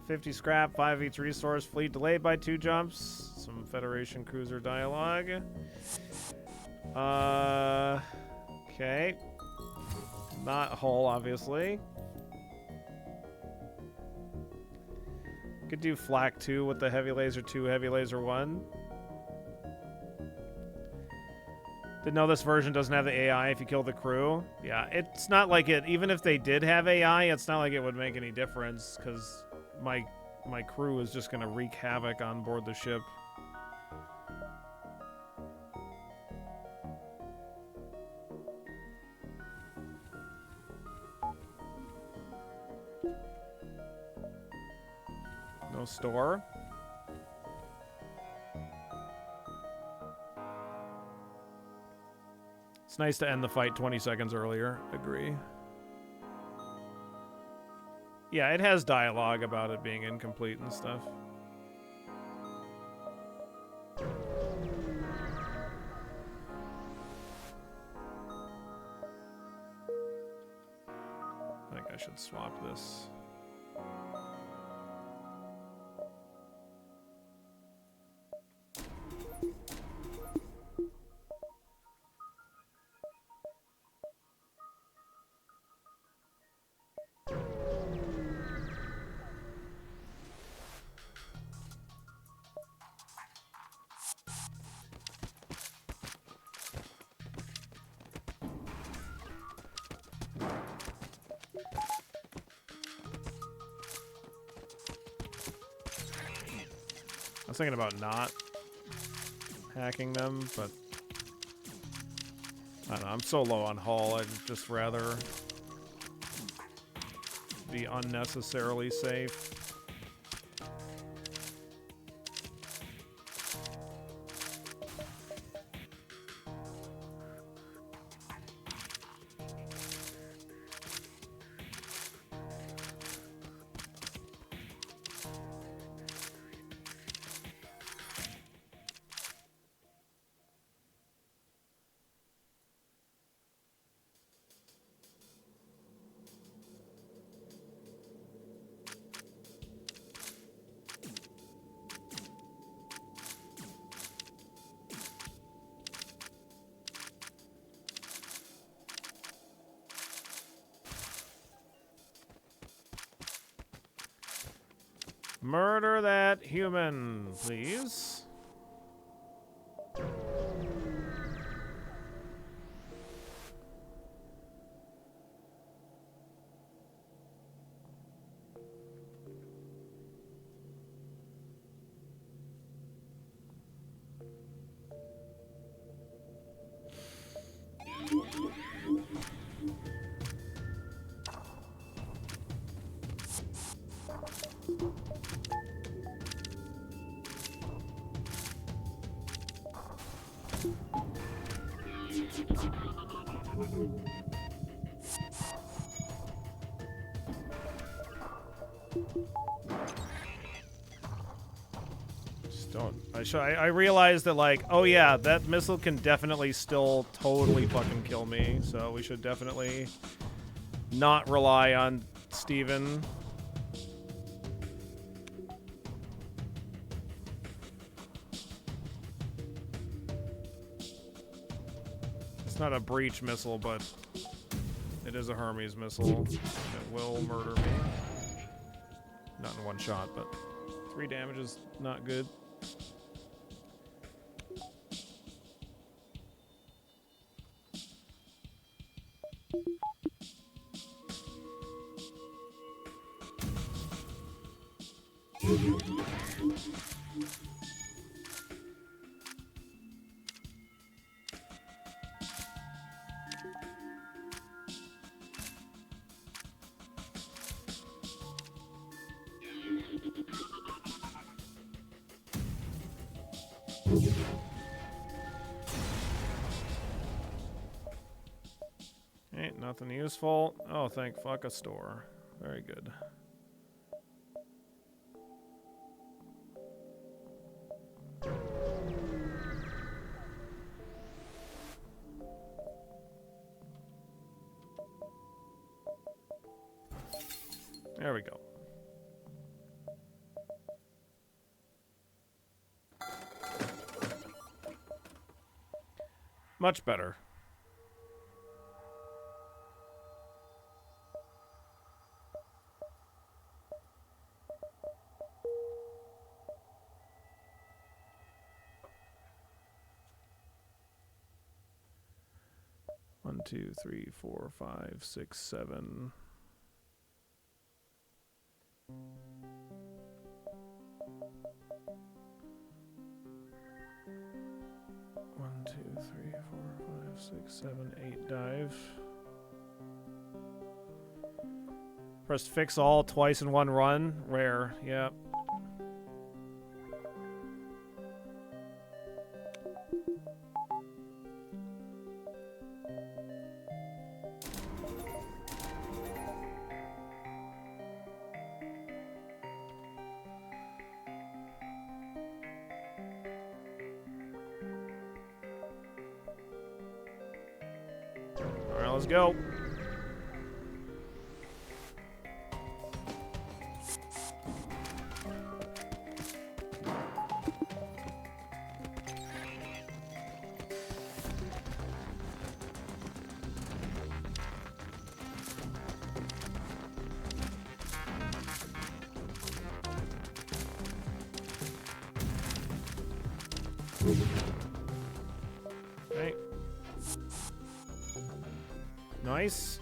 50 scrap, 5 each resource, fleet delayed by 2 jumps, some Federation cruiser dialogue. Okay. Not hull, obviously. Could do Flak 2 with the Heavy Laser 2, Heavy Laser 1. Didn't know this version doesn't have the AI if you kill the crew. Yeah, it's not like it, even if they did have AI, it's not like it would make any difference, because my crew is just going to wreak havoc on board the ship. No store. It's nice to end the fight 20 seconds earlier. Agree. Yeah, it has dialogue about it being incomplete and stuff. I think I should swap this. I was thinking about not hacking them, but I don't know, I'm so low on hull, I'd just rather be unnecessarily safe. Murder that human, please. I realized that, like, oh yeah, that missile can definitely still totally fucking kill me, so we should definitely not rely on Steven. It's not a breach missile, but it is a Hermes missile that will murder me. Not in one shot, but 3 damage is not good. Ain't nothing useful. Oh, thank fuck a store. Very good. There we go. Much better. One, 2, 3, 4, 5, 6, 7. One, 2, 3, 4, 5, 6, 7, 8 dive. Press fix all twice in one run. Rare, yep. Let's go. Okay. Nice.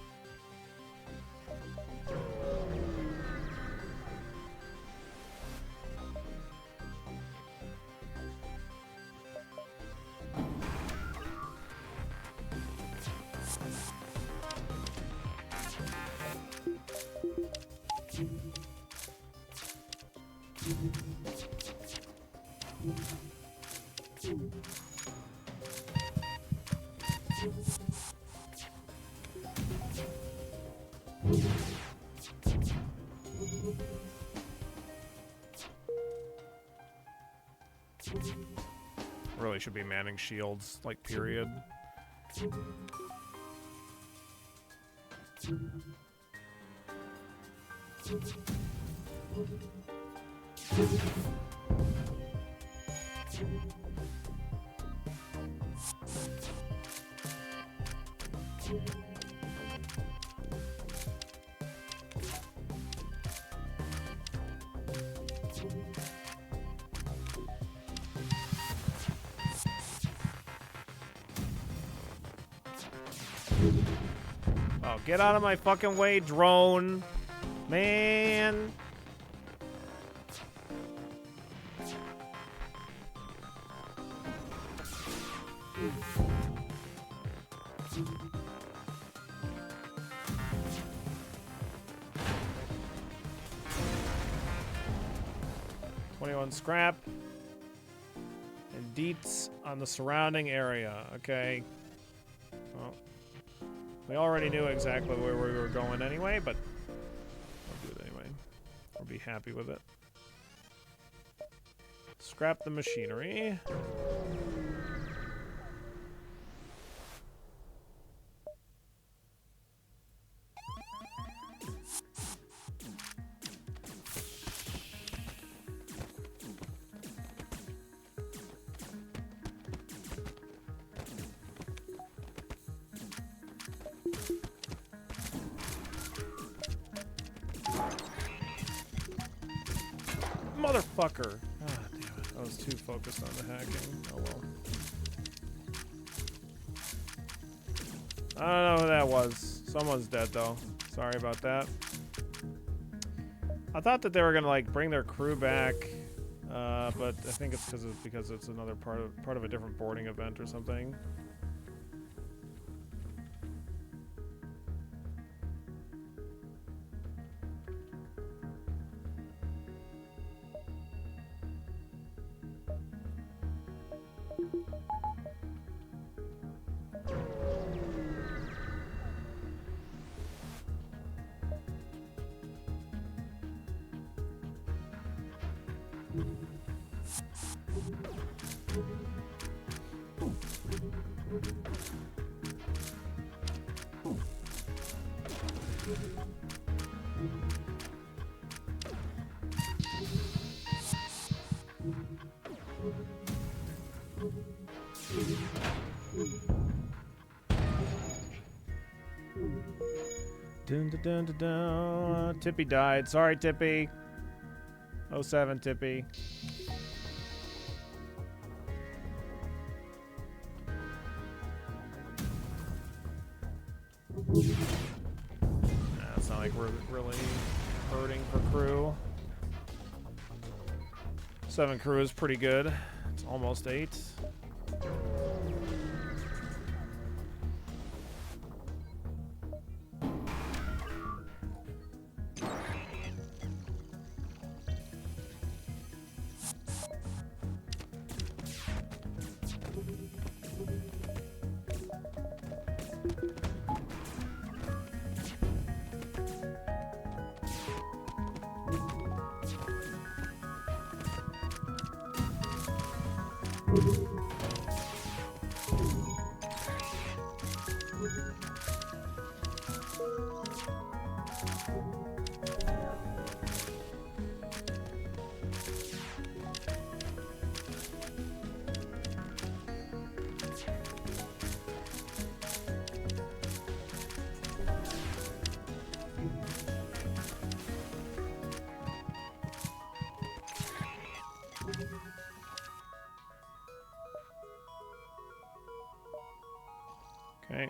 Really should be manning shields, like, period. Oh, get out of my fucking way, drone. Man. Scrap and deets on the surrounding area. Okay. Well, we already knew exactly where we were going anyway, but I'll do it anyway. I'll be happy with it. Scrap the machinery. Motherfucker. Ah, damn it. I was too focused on the hacking. Oh well. I don't know who that was. Someone's dead though. Sorry about that. I thought that they were gonna like bring their crew back, but I think it's because it's another part of a different boarding event or something. Dun, dun, dun, dun, dun. Tippy died. Sorry, Tippy. 07, Tippy. It's not like we're really hurting for crew. 7 crew is pretty good. It's almost 8. Okay.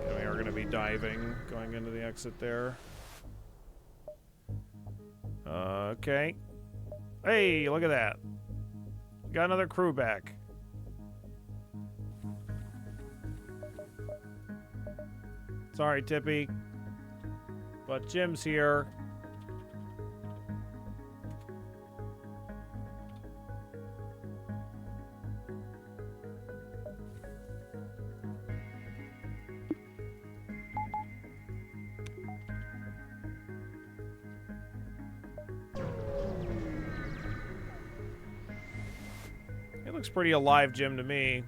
We are going to be diving, going into the exit there. Okay. Hey, look at that. Got another crew back. Sorry, Tippy. But Jim's here. It looks pretty alive, Jim, to me.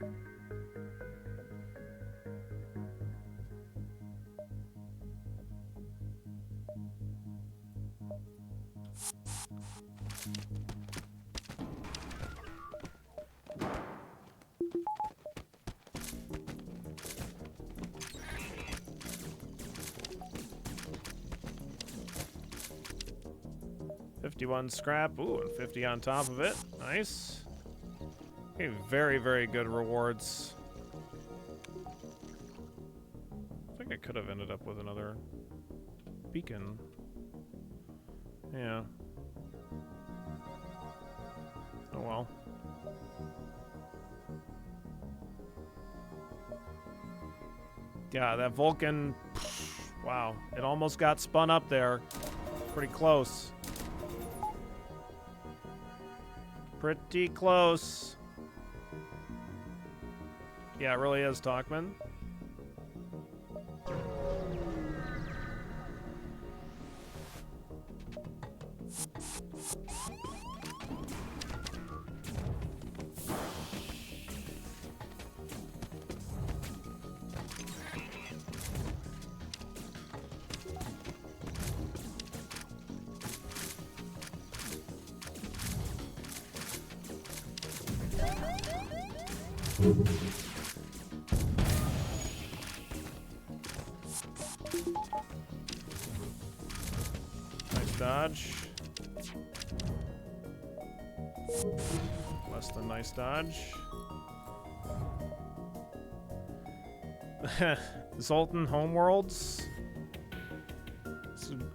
51 scrap. Ooh, and 50 on top of it. Nice. Okay, very, very good rewards. I think I could have ended up with another beacon. Yeah. Oh well. Yeah, that Vulcan... Wow, it almost got spun up there. Pretty close. Pretty close. Yeah, it really is, Talkman. Nice dodge. Less than nice dodge. Zoltan Homeworlds.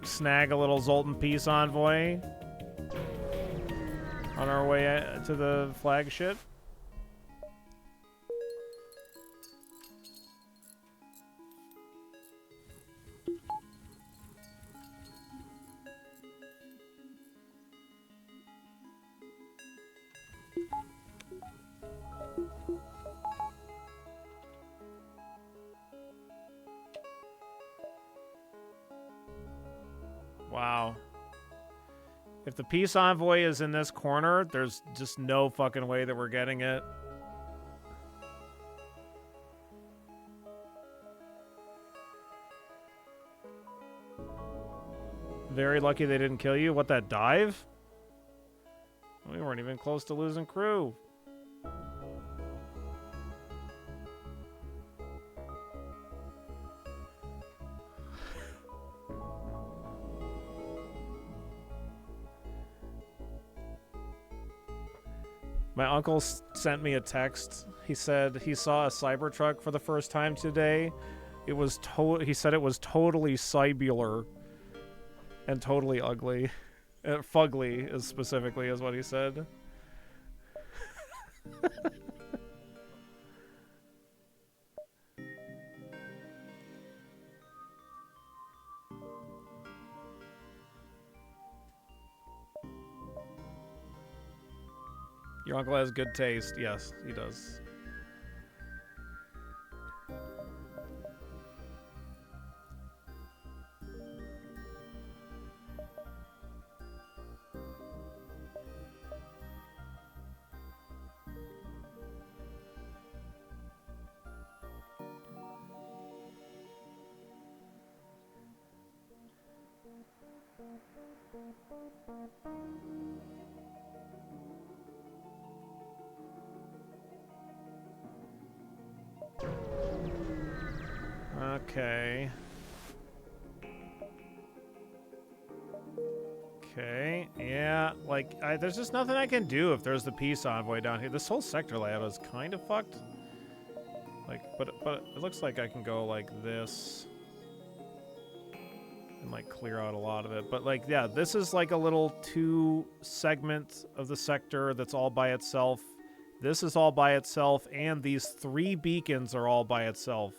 Snag a little Zoltan Peace Envoy on our way to the flagship. Wow. If the Peace Envoy is in this corner, there's just no fucking way that we're getting it. Very lucky they didn't kill you. What, that dive? We weren't even close to losing crew. My uncle sent me a text. He said he saw a Cybertruck for the first time today. It was he said it was totally cybular and totally ugly. Fugly is specifically is what he said. Your uncle has good taste. Yes, he does. Okay. Okay, yeah, like, there's just nothing I can do if there's the Peace Envoy down here. This whole sector layout is kind of fucked. Like, but it looks like I can go like this. And, like, clear out a lot of it. But, like, yeah, this is like a little 2 segment of the sector that's all by itself. This is all by itself, and these 3 beacons are all by itself.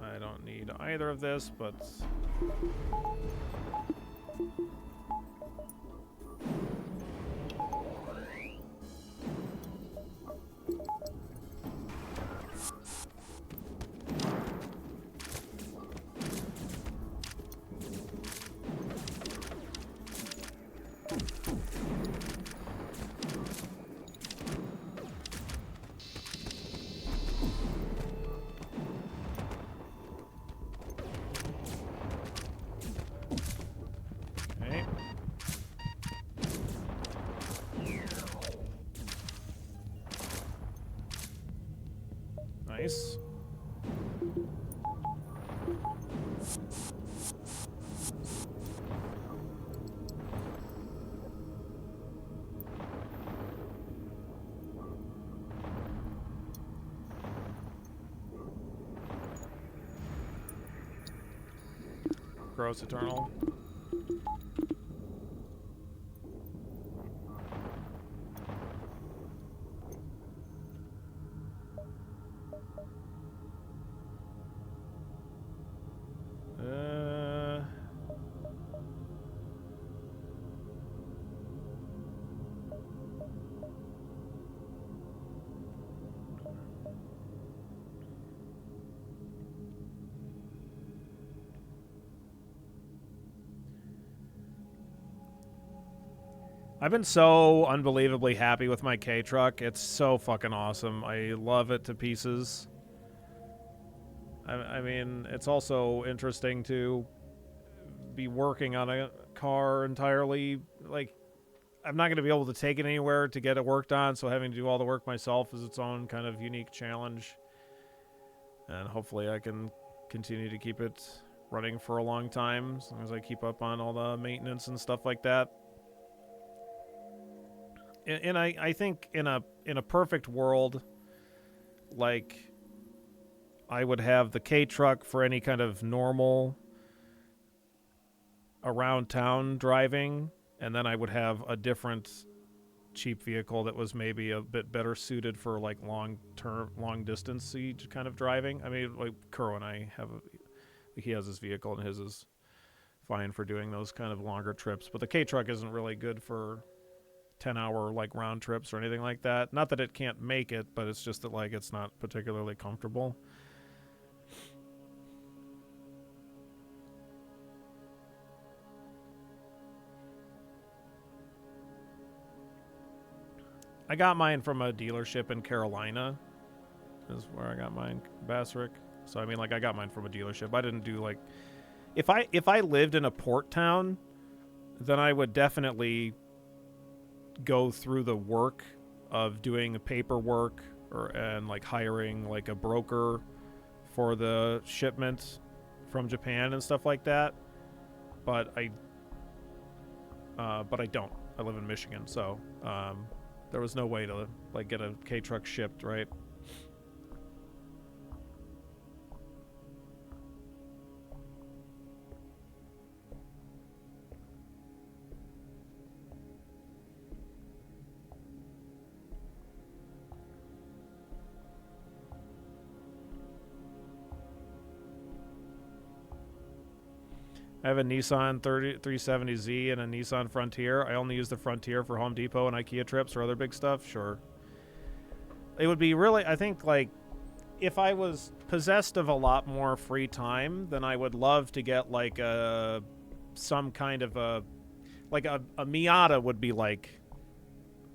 I don't need either of this, but... Gross Eternal. I've been so unbelievably happy with my K-Truck. It's so fucking awesome. I love it to pieces. I mean, it's also interesting to be working on a car entirely. Like, I'm not going to be able to take it anywhere to get it worked on, so having to do all the work myself is its own kind of unique challenge. And hopefully I can continue to keep it running for a long time, as long as I keep up on all the maintenance and stuff like that. And I think in a perfect world, like, I would have the K-Truck for any kind of normal around town driving, and then I would have a different cheap vehicle that was maybe a bit better suited for like long distance kind of driving. I mean, like Kuro and I have he has his vehicle and his is fine for doing those kind of longer trips, but the K-Truck isn't really good for 10-hour like round trips or anything like that. Not that it can't make it, but it's just that like it's not particularly comfortable. I got mine from a dealership in Carolina. Is where I got mine, Bassrick. So I mean, like, I got mine from a dealership. I didn't do like, if I lived in a port town, then I would definitely go through the work of doing the paperwork and like hiring like a broker for the shipment from Japan and stuff like that. But I don't. I live in Michigan, so there was no way to like get a K-Truck shipped, right? I have a Nissan 370Z and a Nissan Frontier. I only use the Frontier for Home Depot and IKEA trips or other big stuff. Sure. It would be really, I think, like, if I was possessed of a lot more free time, then I would love to get, like, some kind of a Miata would be, like,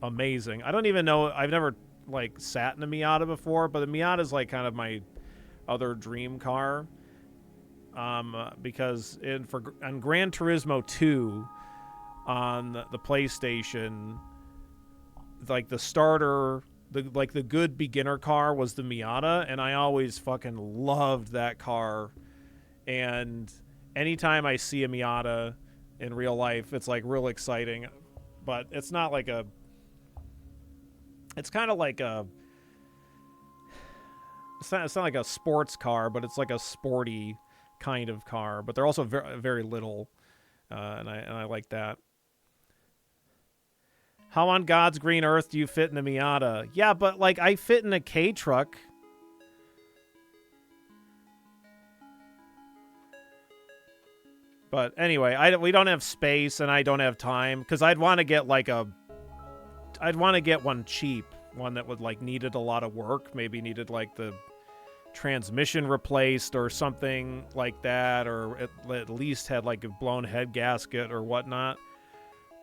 amazing. I don't even know, I've never, like, sat in a Miata before, but the Miata is, like, kind of my other dream car. Because on Gran Turismo 2 on the PlayStation, like the starter, the good beginner car was the Miata, and I always fucking loved that car. And anytime I see a Miata in real life, it's like real exciting. But it's not like a. It's kind of like a. It's not like a sports car, but it's like a sporty kind of car, but they're also very, very little, and I like that. How on God's green earth do you fit in a Miata? Yeah, but like I fit in a K-Truck. But anyway, we don't have space, and I don't have time because I'd want to get like I'd want to get one cheap, one that would like needed a lot of work, maybe needed like the transmission replaced or something like that, or at least had like a blown head gasket or whatnot.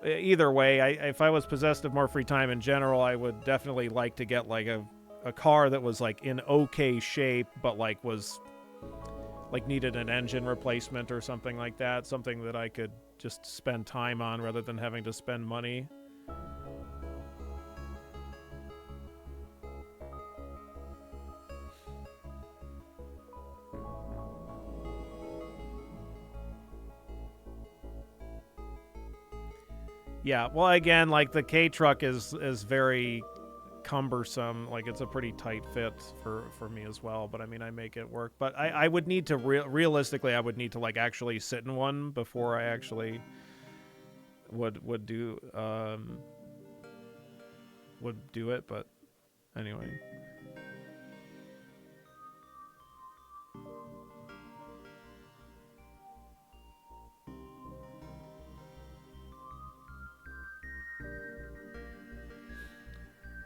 Either way, if I was possessed of more free time in general, I would definitely like to get like a car that was like in okay shape, but like was like needed an engine replacement or something like that, something that I could just spend time on rather than having to spend money. Yeah, well, again, like the K-Truck is very cumbersome. Like, it's a pretty tight fit for me as well. But I mean, I make it work. But I would need to realistically, I would need to like actually sit in one before I actually would do it. But anyway.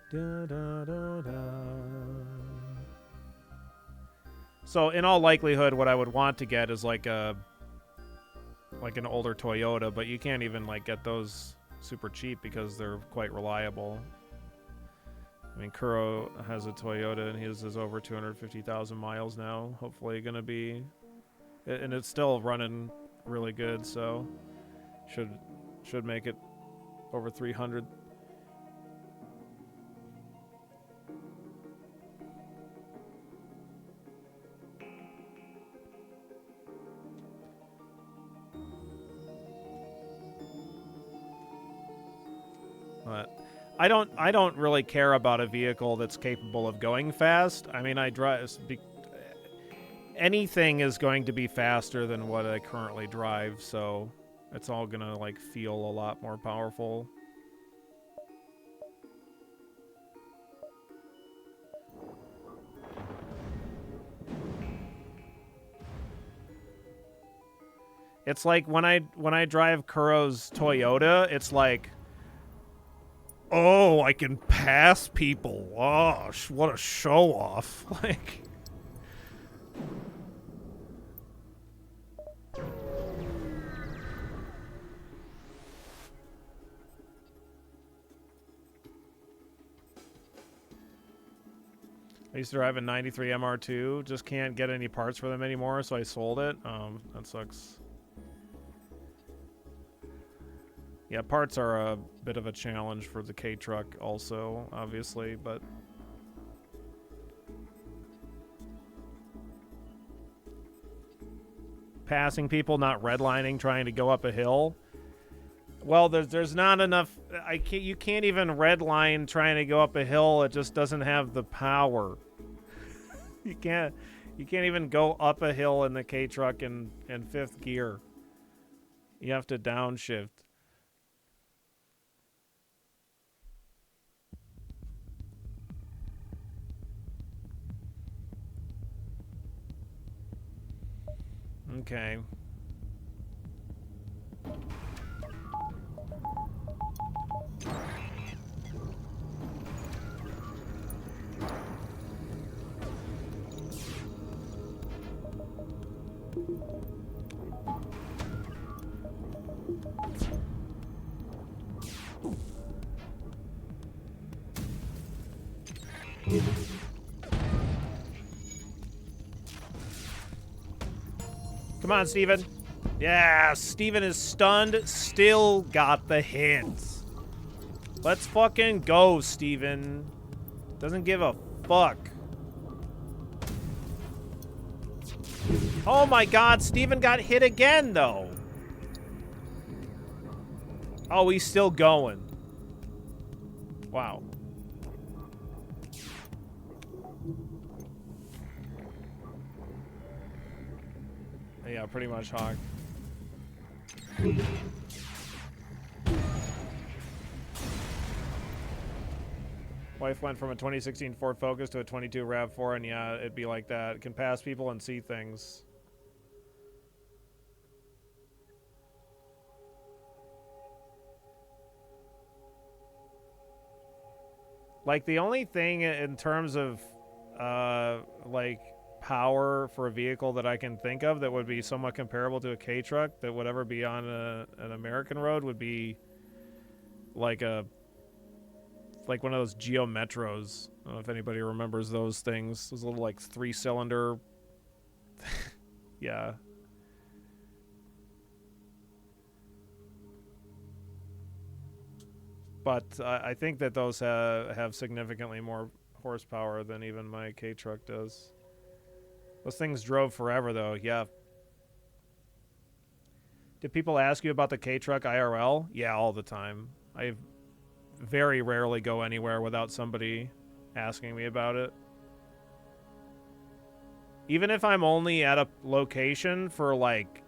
Da, da, da, da. So in all likelihood, what I would want to get is like an older Toyota, but you can't even like get those super cheap because they're quite reliable. I mean, Kuro has a Toyota and his is over 250,000 miles now. Hopefully gonna be, and it's still running really good, so should make it over 300. But I don't really care about a vehicle that's capable of going fast. I mean, anything is going to be faster than what I currently drive, so it's all gonna like feel a lot more powerful. It's like when I drive Kuro's Toyota, it's like, oh, I can pass people. Oh, what a show off. Like, I used to drive a 93 MR2, just can't get any parts for them anymore, so I sold it. That sucks. Yeah, parts are a bit of a challenge for the K-Truck also, obviously, but passing people, not redlining, trying to go up a hill. Well, there's not enough. You can't even redline trying to go up a hill. It just doesn't have the power. You can't even go up a hill in the K-Truck in fifth gear. You have to downshift. Okay. Come on, Steven. Yeah, Steven is stunned. Still got the hints. Let's fucking go, Steven. Doesn't give a fuck. Oh my god, Steven got hit again, though. Oh, he's still going. Wow. Yeah, pretty much hog. Wife went from a 2016 Ford Focus to a 22 RAV4, and yeah, it'd be like that. It can pass people and see things. Like, the only thing in terms of, like, power for a vehicle that I can think of that would be somewhat comparable to a K-Truck that would ever be on an American road would be like one of those Geo Metros. I don't know if anybody remembers those things. Those little like 3-cylinder. Yeah. But I think that those have significantly more horsepower than even my K-Truck does. Those things drove forever, though. Yeah. Did people ask you about the K-Truck IRL? Yeah, all the time. I very rarely go anywhere without somebody asking me about it. Even if I'm only at a location for like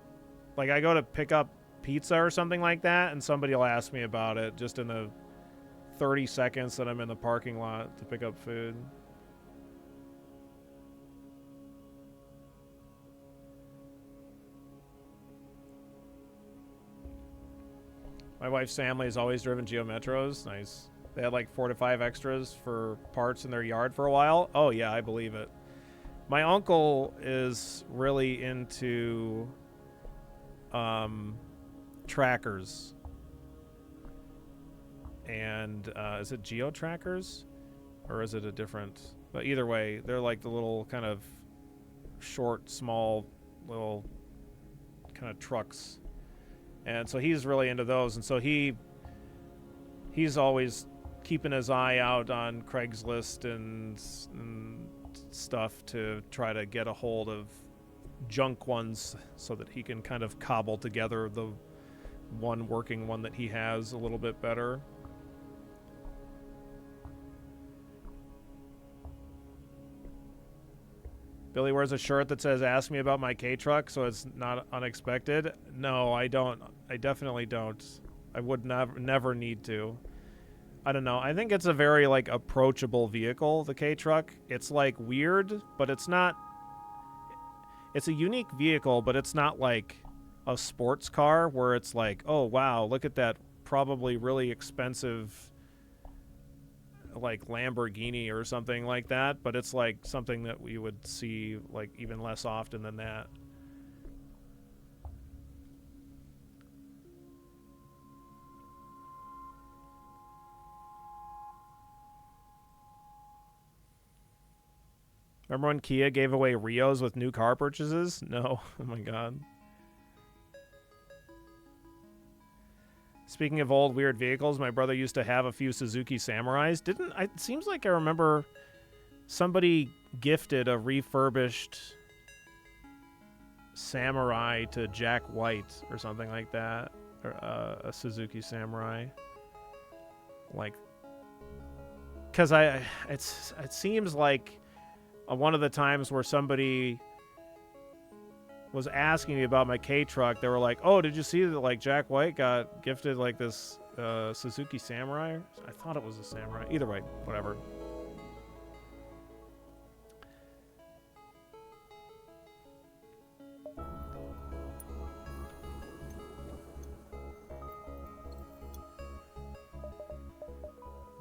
I go to pick up pizza or something like that, and somebody will ask me about it just in the 30 seconds that I'm in the parking lot to pick up food. My wife's family has always driven Geo Metros. Nice. They had like 4 to 5 extras for parts in their yard for a while. Oh yeah, I believe it. My uncle is really into trackers. And is it Geo Trackers? Or is it a different... But either way, they're like the little kind of short, small, little kind of trucks. And so he's really into those. And so he's always keeping his eye out on Craigslist and stuff to try to get a hold of junk ones so that he can kind of cobble together the one working one that he has a little bit better. Billy wears a shirt that says, "Ask me about my K-Truck," so it's not unexpected. No, I don't. I definitely don't. I would never need to. I don't know. I think it's a very, like, approachable vehicle, the K-Truck. It's, like, weird, but it's not... It's a unique vehicle, but it's not, like, a sports car where it's like, oh, wow, look at that probably really expensive... like Lamborghini or something like that, but it's like something that we would see like even less often than that. Remember when Kia gave away Rios with new car purchases? No. Oh my god. Speaking of old weird vehicles, my brother used to have a few Suzuki Samurais. It seems like I remember somebody gifted a refurbished Samurai to Jack White or something like that. Or a Suzuki Samurai. Like, because it seems like one of the times where somebody was asking me about my K-Truck, they were like, oh, did you see that like Jack White got gifted like this Suzuki Samurai? I thought it was a Samurai. Either way, whatever.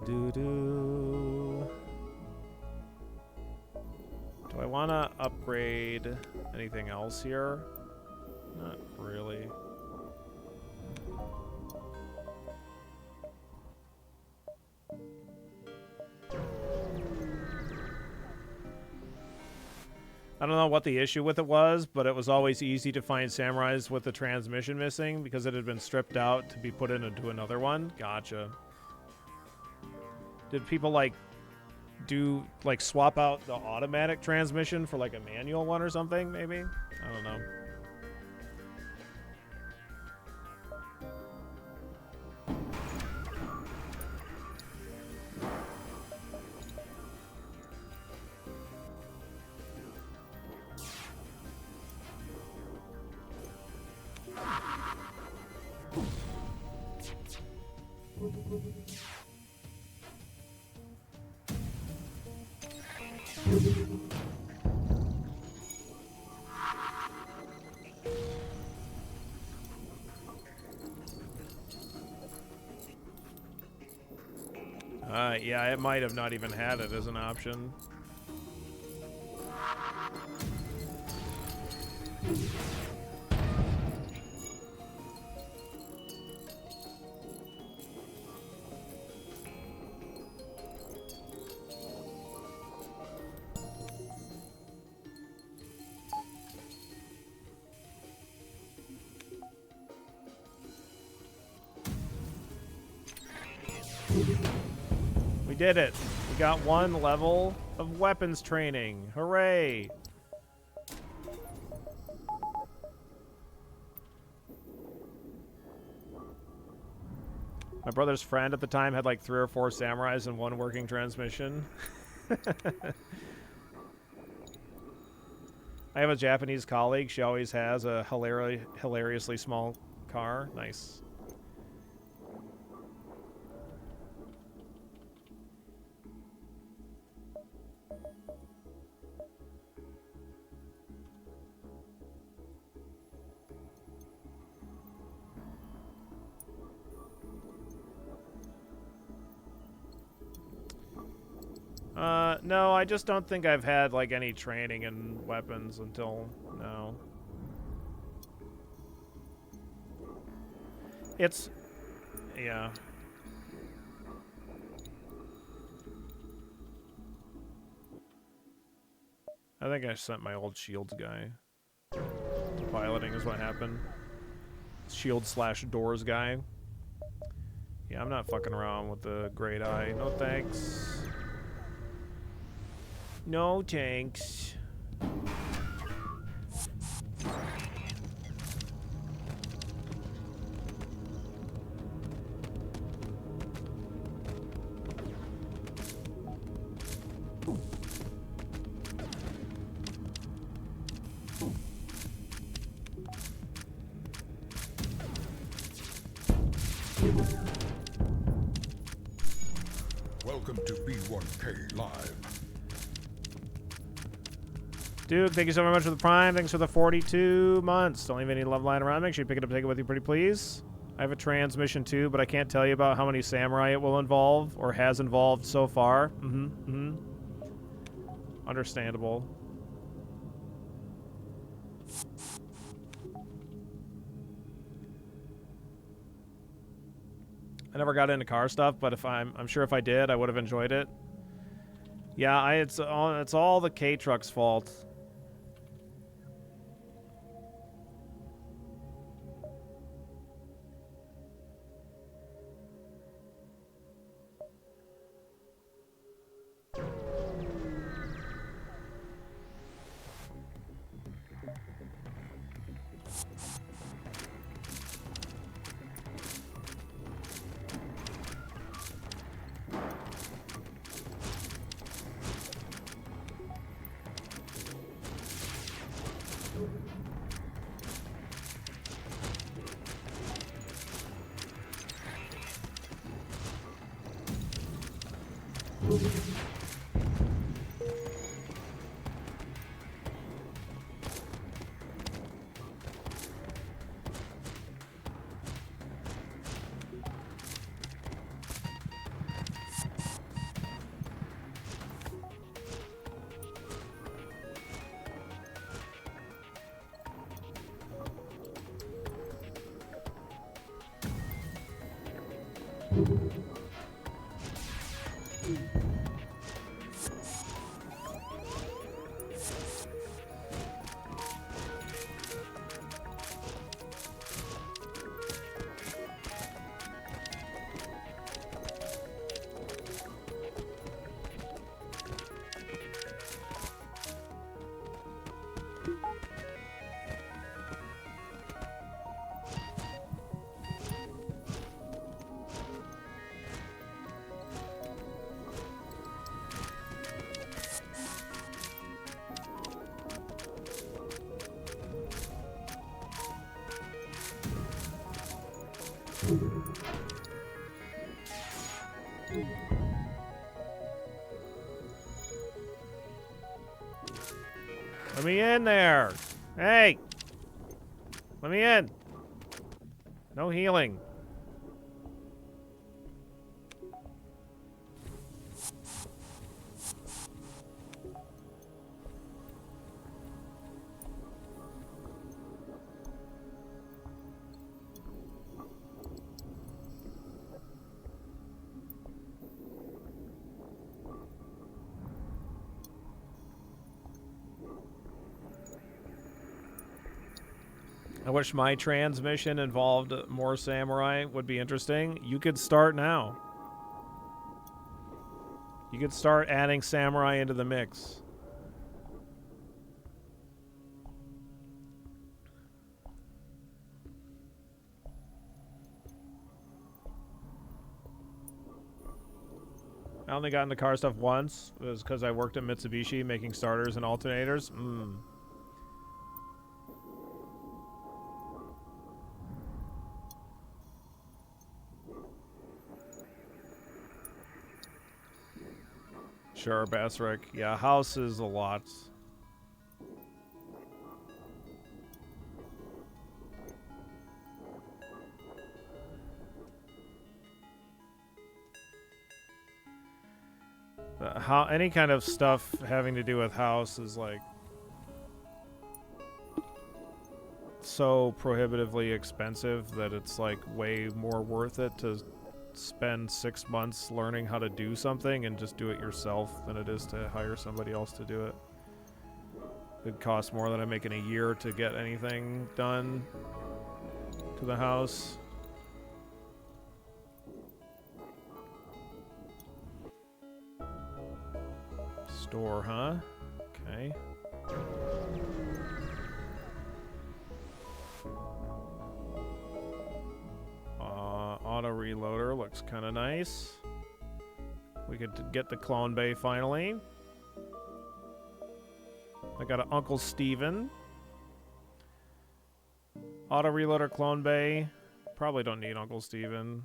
Do I want to upgrade anything else here? Not really. I don't know what the issue with it was, but it was always easy to find Samurais with the transmission missing because it had been stripped out to be put into another one. Gotcha. Did people like swap out the automatic transmission for like a manual one or something, maybe? I don't know. Yeah, it might have not even had it as an option. Did it. We got one level of weapons training. Hooray. My brother's friend at the time had like 3 or 4 Samurais and 1 working transmission. I have a Japanese colleague. She always has a hilariously small car. Nice. No, I just don't think I've had, like, any training in weapons until now. It's... yeah. I think I sent my old shields guy. Piloting is what happened. Shield/doors guy. Yeah, I'm not fucking around with the great eye. No thanks. No thanks. Welcome to B1K Live. Dude, thank you so very much for the Prime. Thanks for the 42 months. Don't leave any love lying around. Make sure you pick it up and take it with you, pretty please. I have a transmission too, but I can't tell you about how many samurai it will involve or has involved so far. Understandable. I never got into car stuff, but if I'm sure if I did, I would have enjoyed it. Yeah, it's all the K-Truck's fault. Let me in there. Hey. Let me in. No healing. I wish my transmission involved more samurai. Would be interesting. You could start now. You could start adding samurai into the mix. I only got into car stuff once. It was because I worked at Mitsubishi making starters and alternators. Sure, Basric. Yeah, house is a lot. How any kind of stuff having to do with house is like so prohibitively expensive that it's like way more worth it to spend 6 months learning how to do something and just do it yourself than it is to hire somebody else to do it. It costs more than I make in a year to get anything done to the house. Store, huh? Okay. Auto reloader looks kind of nice. We could get the clone bay finally. I got an Uncle Steven. Auto reloader, clone bay. Probably don't need Uncle Steven.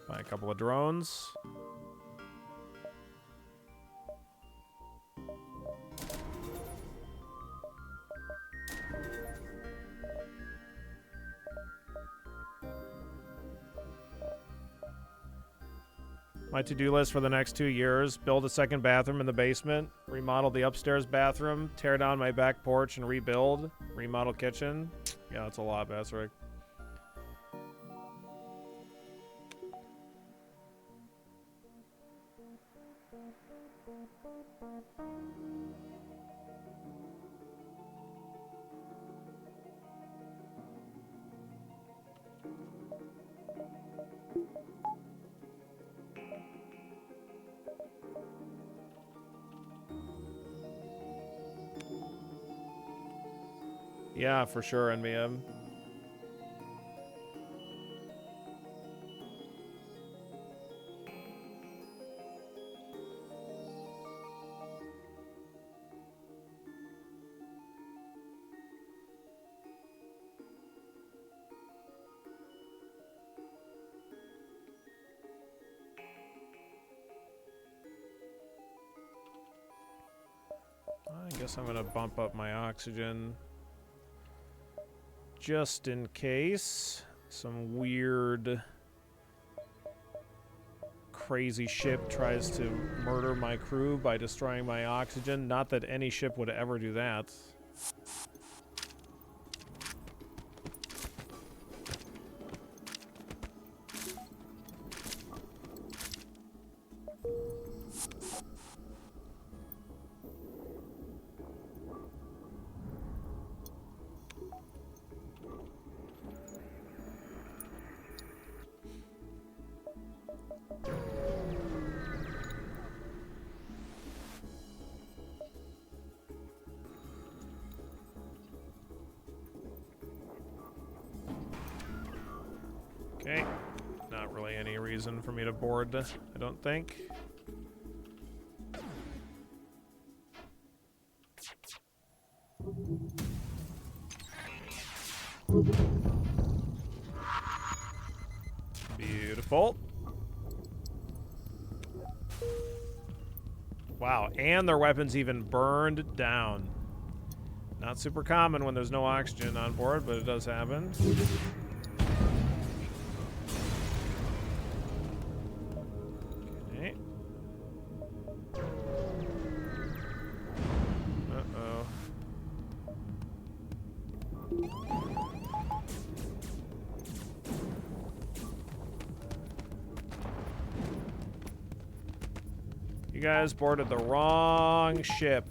Buy a couple of drones. My to-do list for the next 2 years: build a second bathroom in the basement, remodel the upstairs bathroom, tear down my back porch and rebuild, remodel kitchen. Yeah, that's a lot, Basric. Yeah, for sure, NBM. I guess I'm gonna bump up my oxygen just in case some weird crazy ship tries to murder my crew by destroying my oxygen. Not that any ship would ever do that. Okay, not really any reason for me to board, I don't think. Beautiful. Wow, and their weapons even burned down. Not super common when there's no oxygen on board, but it does happen. Okay. Uh-oh. You guys boarded the wrong ship.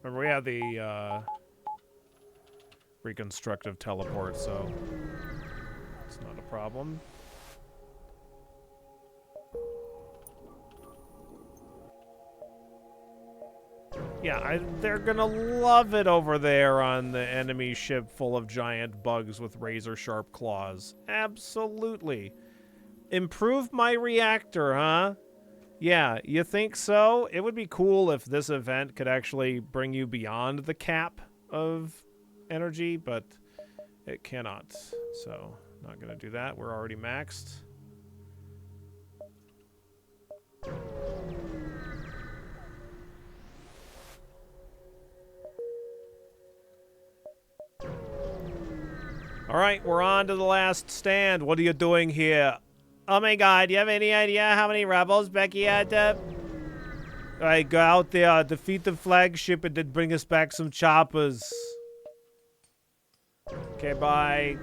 Remember, we have the reconstructive teleport, so it's not a problem. Yeah, they're gonna love it over there on the enemy ship full of giant bugs with razor-sharp claws. Absolutely. Improve my reactor, huh? Yeah, you think so? It would be cool if this event could actually bring you beyond the cap of energy, but it cannot. So, not gonna do that. We're already maxed. All right, we're on to the last stand. What are you doing here? Oh my god, do you have any idea how many rebels Becky had to... Alright, go out there, defeat the flagship, and then bring us back some choppers. Okay, bye.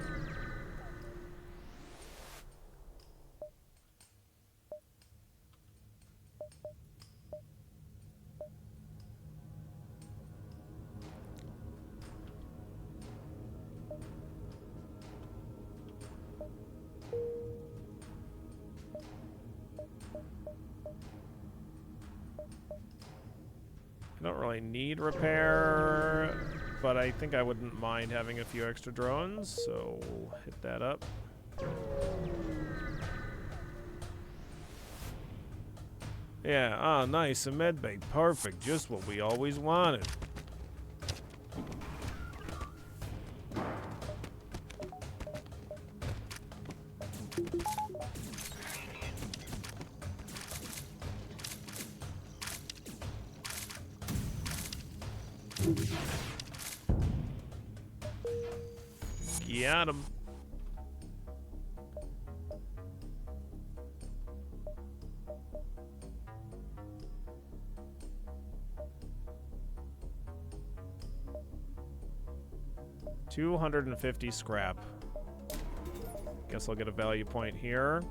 I don't really need repair, but I think I wouldn't mind having a few extra drones, so we'll hit that up. Yeah, ah, nice, a medbay, perfect, just what we always wanted. Got him. $250 scrap. Guess I'll get a value point here.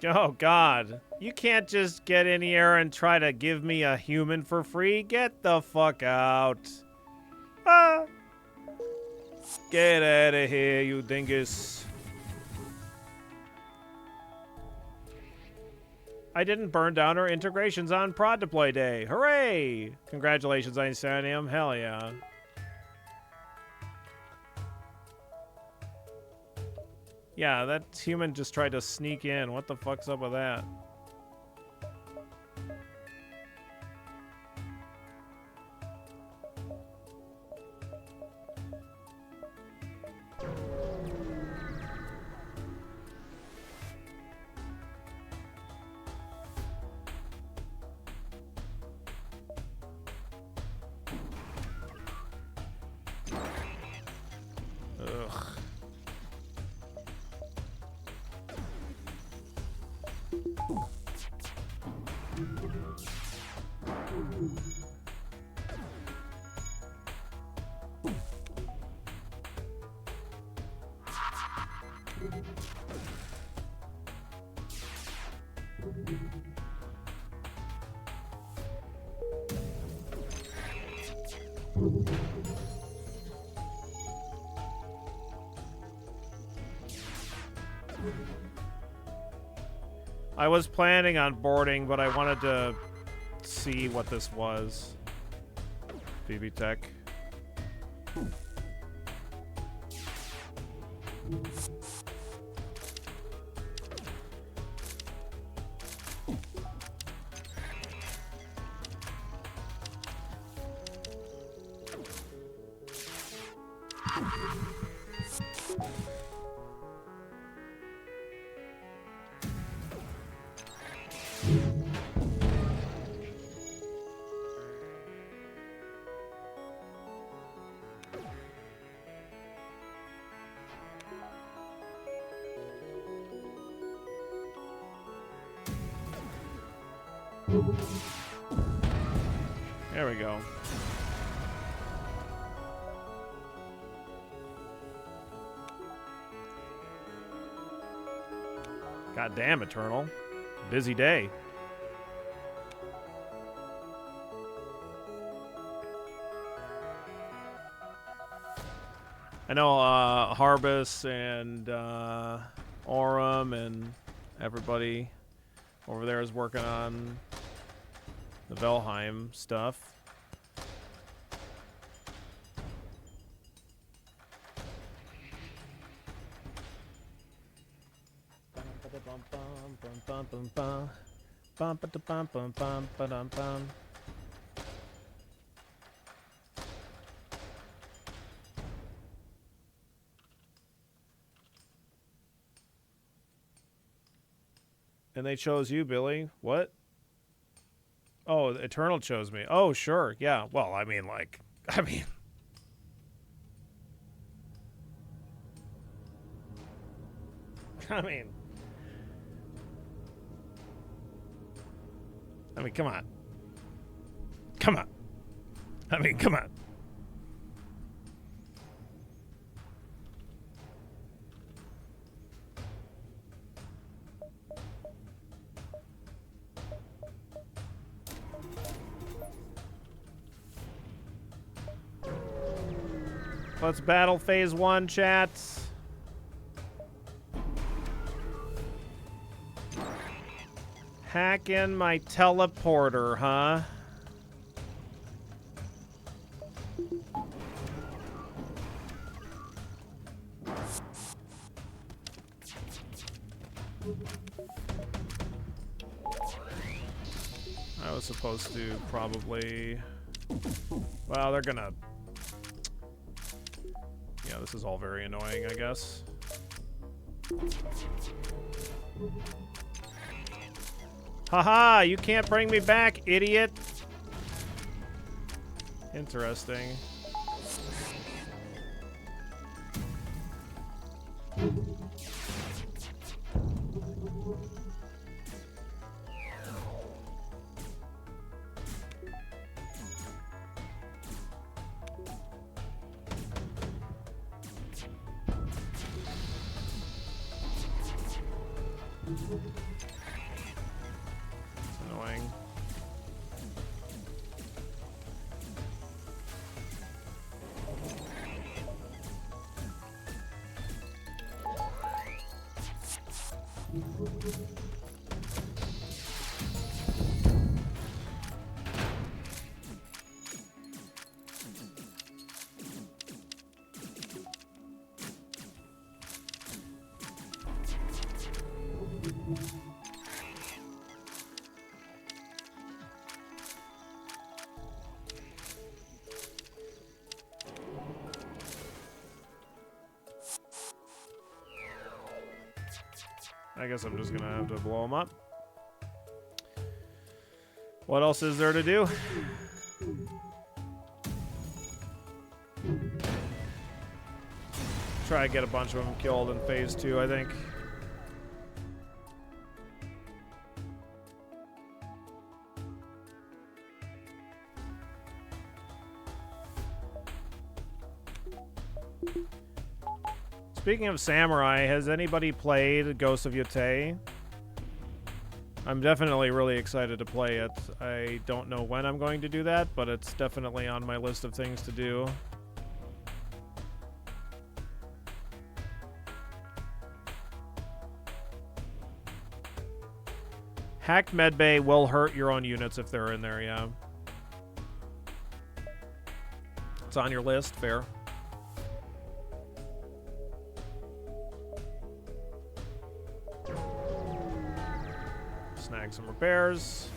Oh, God. You can't just get in here and try to give me a human for free. Get the fuck out. Ah. Get out of here, you dingus. I didn't burn down our integrations on Prod Deploy Day. Hooray! Congratulations, Einsteinium. Hell yeah. Yeah, that human just tried to sneak in. What the fuck's up with that? Ugh. I was planning on boarding, but I wanted to see what this was. BB Tech. There we go. God damn, Eternal. Busy day. I know Harbus and Aurum and everybody over there is working on the Valheim stuff. And they chose you, Billy. What? Oh, Eternal chose me. Oh, sure. Yeah. Well, I mean, like, I mean, come on. Come on. I mean, come on. Let's battle phase 1, chats. Hack in my teleporter, huh? I was supposed to probably... Well, they're gonna... Yeah, this is all very annoying, I guess. Haha, you can't bring me back, idiot. Interesting. Annoying. I guess I'm just gonna have to blow them up. What else is there to do? Try to get a bunch of them killed in phase 2, I think. Speaking of Samurai, has anybody played Ghost of Yotei? I'm definitely really excited to play it. I don't know when I'm going to do that, but it's definitely on my list of things to do. Hacked medbay will hurt your own units if they're in there, yeah. It's on your list, fair. Snag some repairs.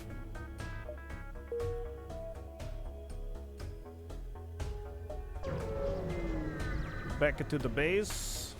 Back into the base.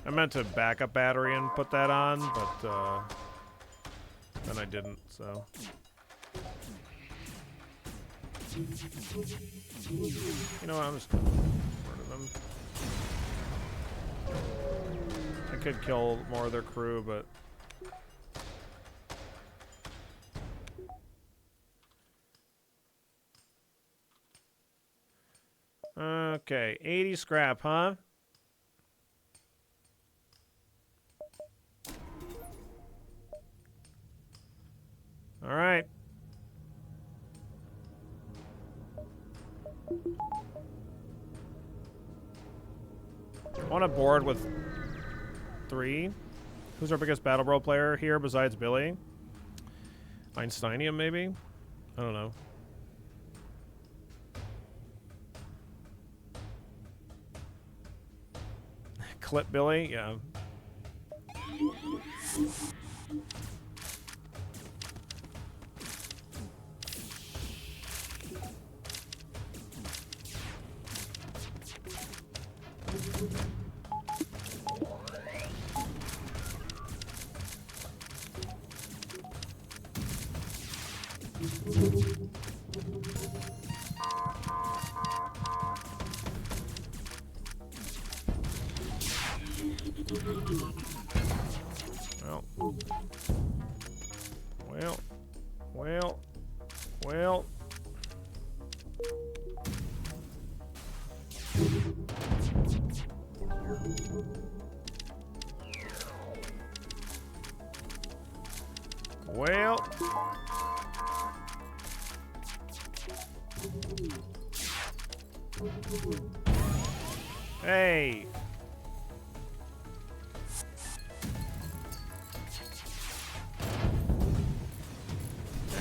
I meant to back up battery and put that on, but then I didn't, so. You know what, I'm just gonna murder them. I could kill more of their crew, but... Okay, 80 scrap, huh? All right. On a board with 3. Who's our biggest Battle Bro player here besides Billy? Einsteinium, maybe? I don't know. Clip Billy? Yeah. Well. Hey.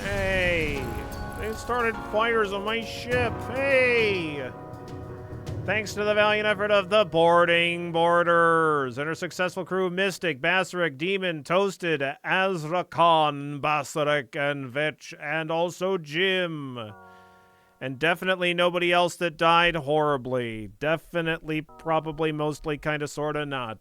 Hey. They started fires on my ship. Hey. Thanks to the valiant effort of the boarding boarders and her successful crew, Mystic, Basaric, Demon, Toasted, Azrakhan, Basaric, and Vetch, and also Jim. And definitely nobody else that died horribly. Definitely, probably, mostly, kinda, sorta, not.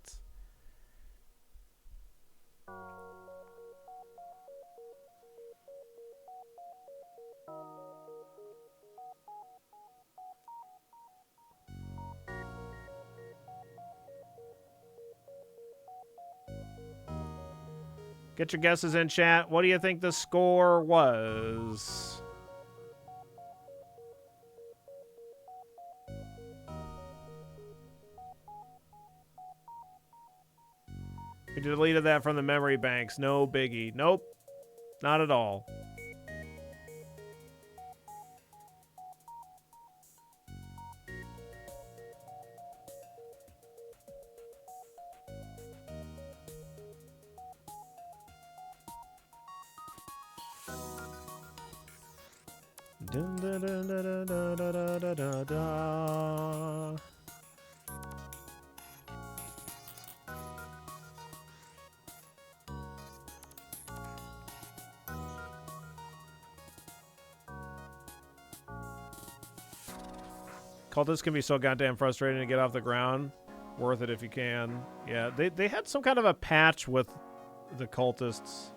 Get your guesses in, chat. What do you think the score was? We deleted that from the memory banks. No biggie. Nope. Not at all. Dun, dun, dun, dun, dun, dun, dun, dun, dun. Cultists can be so goddamn frustrating to get off the ground. Worth it if you can. Yeah, they had some kind of a patch with the cultists.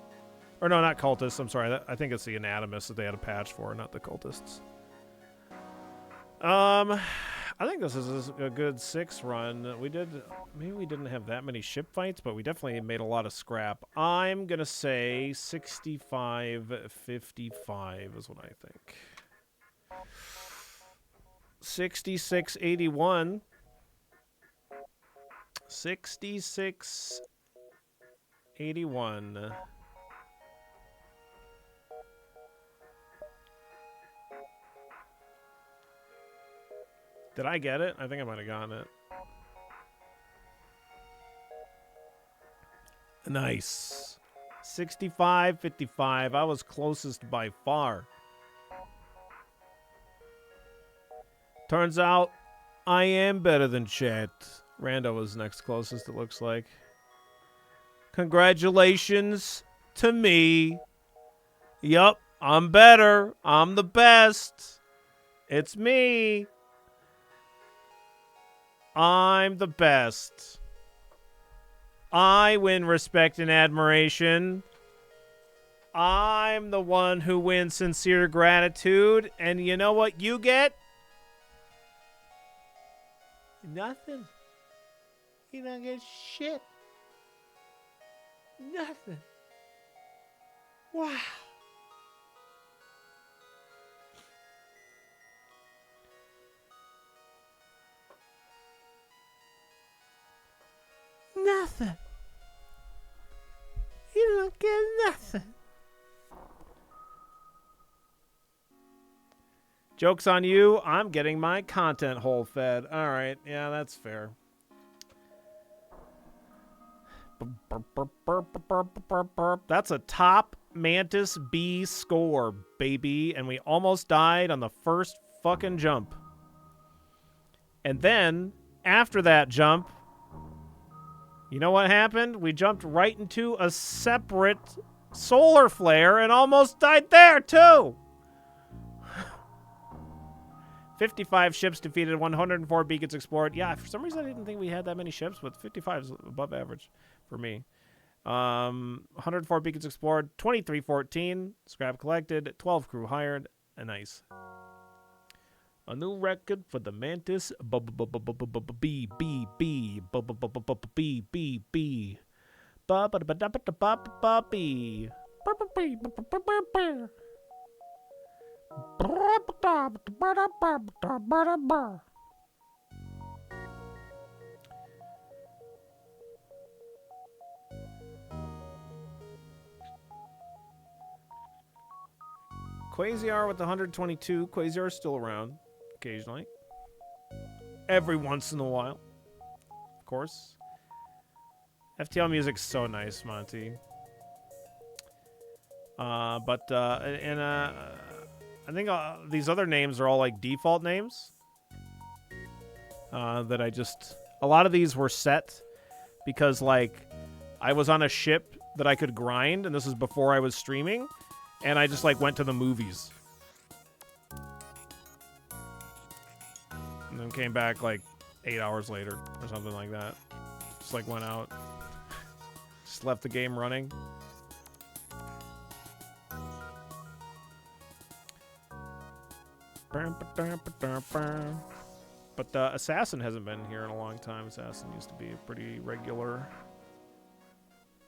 Or no, not cultists. I'm sorry. I think it's the anatomists that they had a patch for, not the cultists. I think this is a good 6 run. Maybe we didn't have that many ship fights, but we definitely made a lot of scrap. I'm gonna say 65-55 is what I think. 66-81. 66-81. Did I get it? I think I might have gotten it. Nice. 65-55. I was closest by far. Turns out I am better than chat. Rando was next closest, it looks like. Congratulations, to me. Yup, I'm better. I'm the best. It's me. I'm the best. I win respect and admiration. I'm the one who wins sincere gratitude. And you know what you get? Nothing. You don't get shit. Nothing. Wow. Nothing. You don't get nothing. Joke's on you. I'm getting my content hole fed. All right. Yeah, that's fair. That's a top Mantis B score, baby. And we almost died on the first fucking jump. And then, after that jump, you know what happened? We jumped right into a separate solar flare and almost died there, too. 55 ships defeated, 104 beacons explored. Yeah, for some reason I didn't think we had that many ships, but 55 is above average for me. 104 beacons explored, 2314 scrap collected, 12 crew hired. Nice. A new record for the Mantis B. Quasar with 122. Quasar is still around occasionally. Every once in a while. Of course. FTL music's so nice, Monty. I think these other names are all like default names. That I just... A lot of these were set because, like, I was on a ship that I could grind, and this is before I was streaming, and I just, like, went to the movies. And then came back, like, 8 hours later or something like that. Just, like, went out. Just left the game running. But Assassin hasn't been here in a long time. Assassin used to be a pretty regular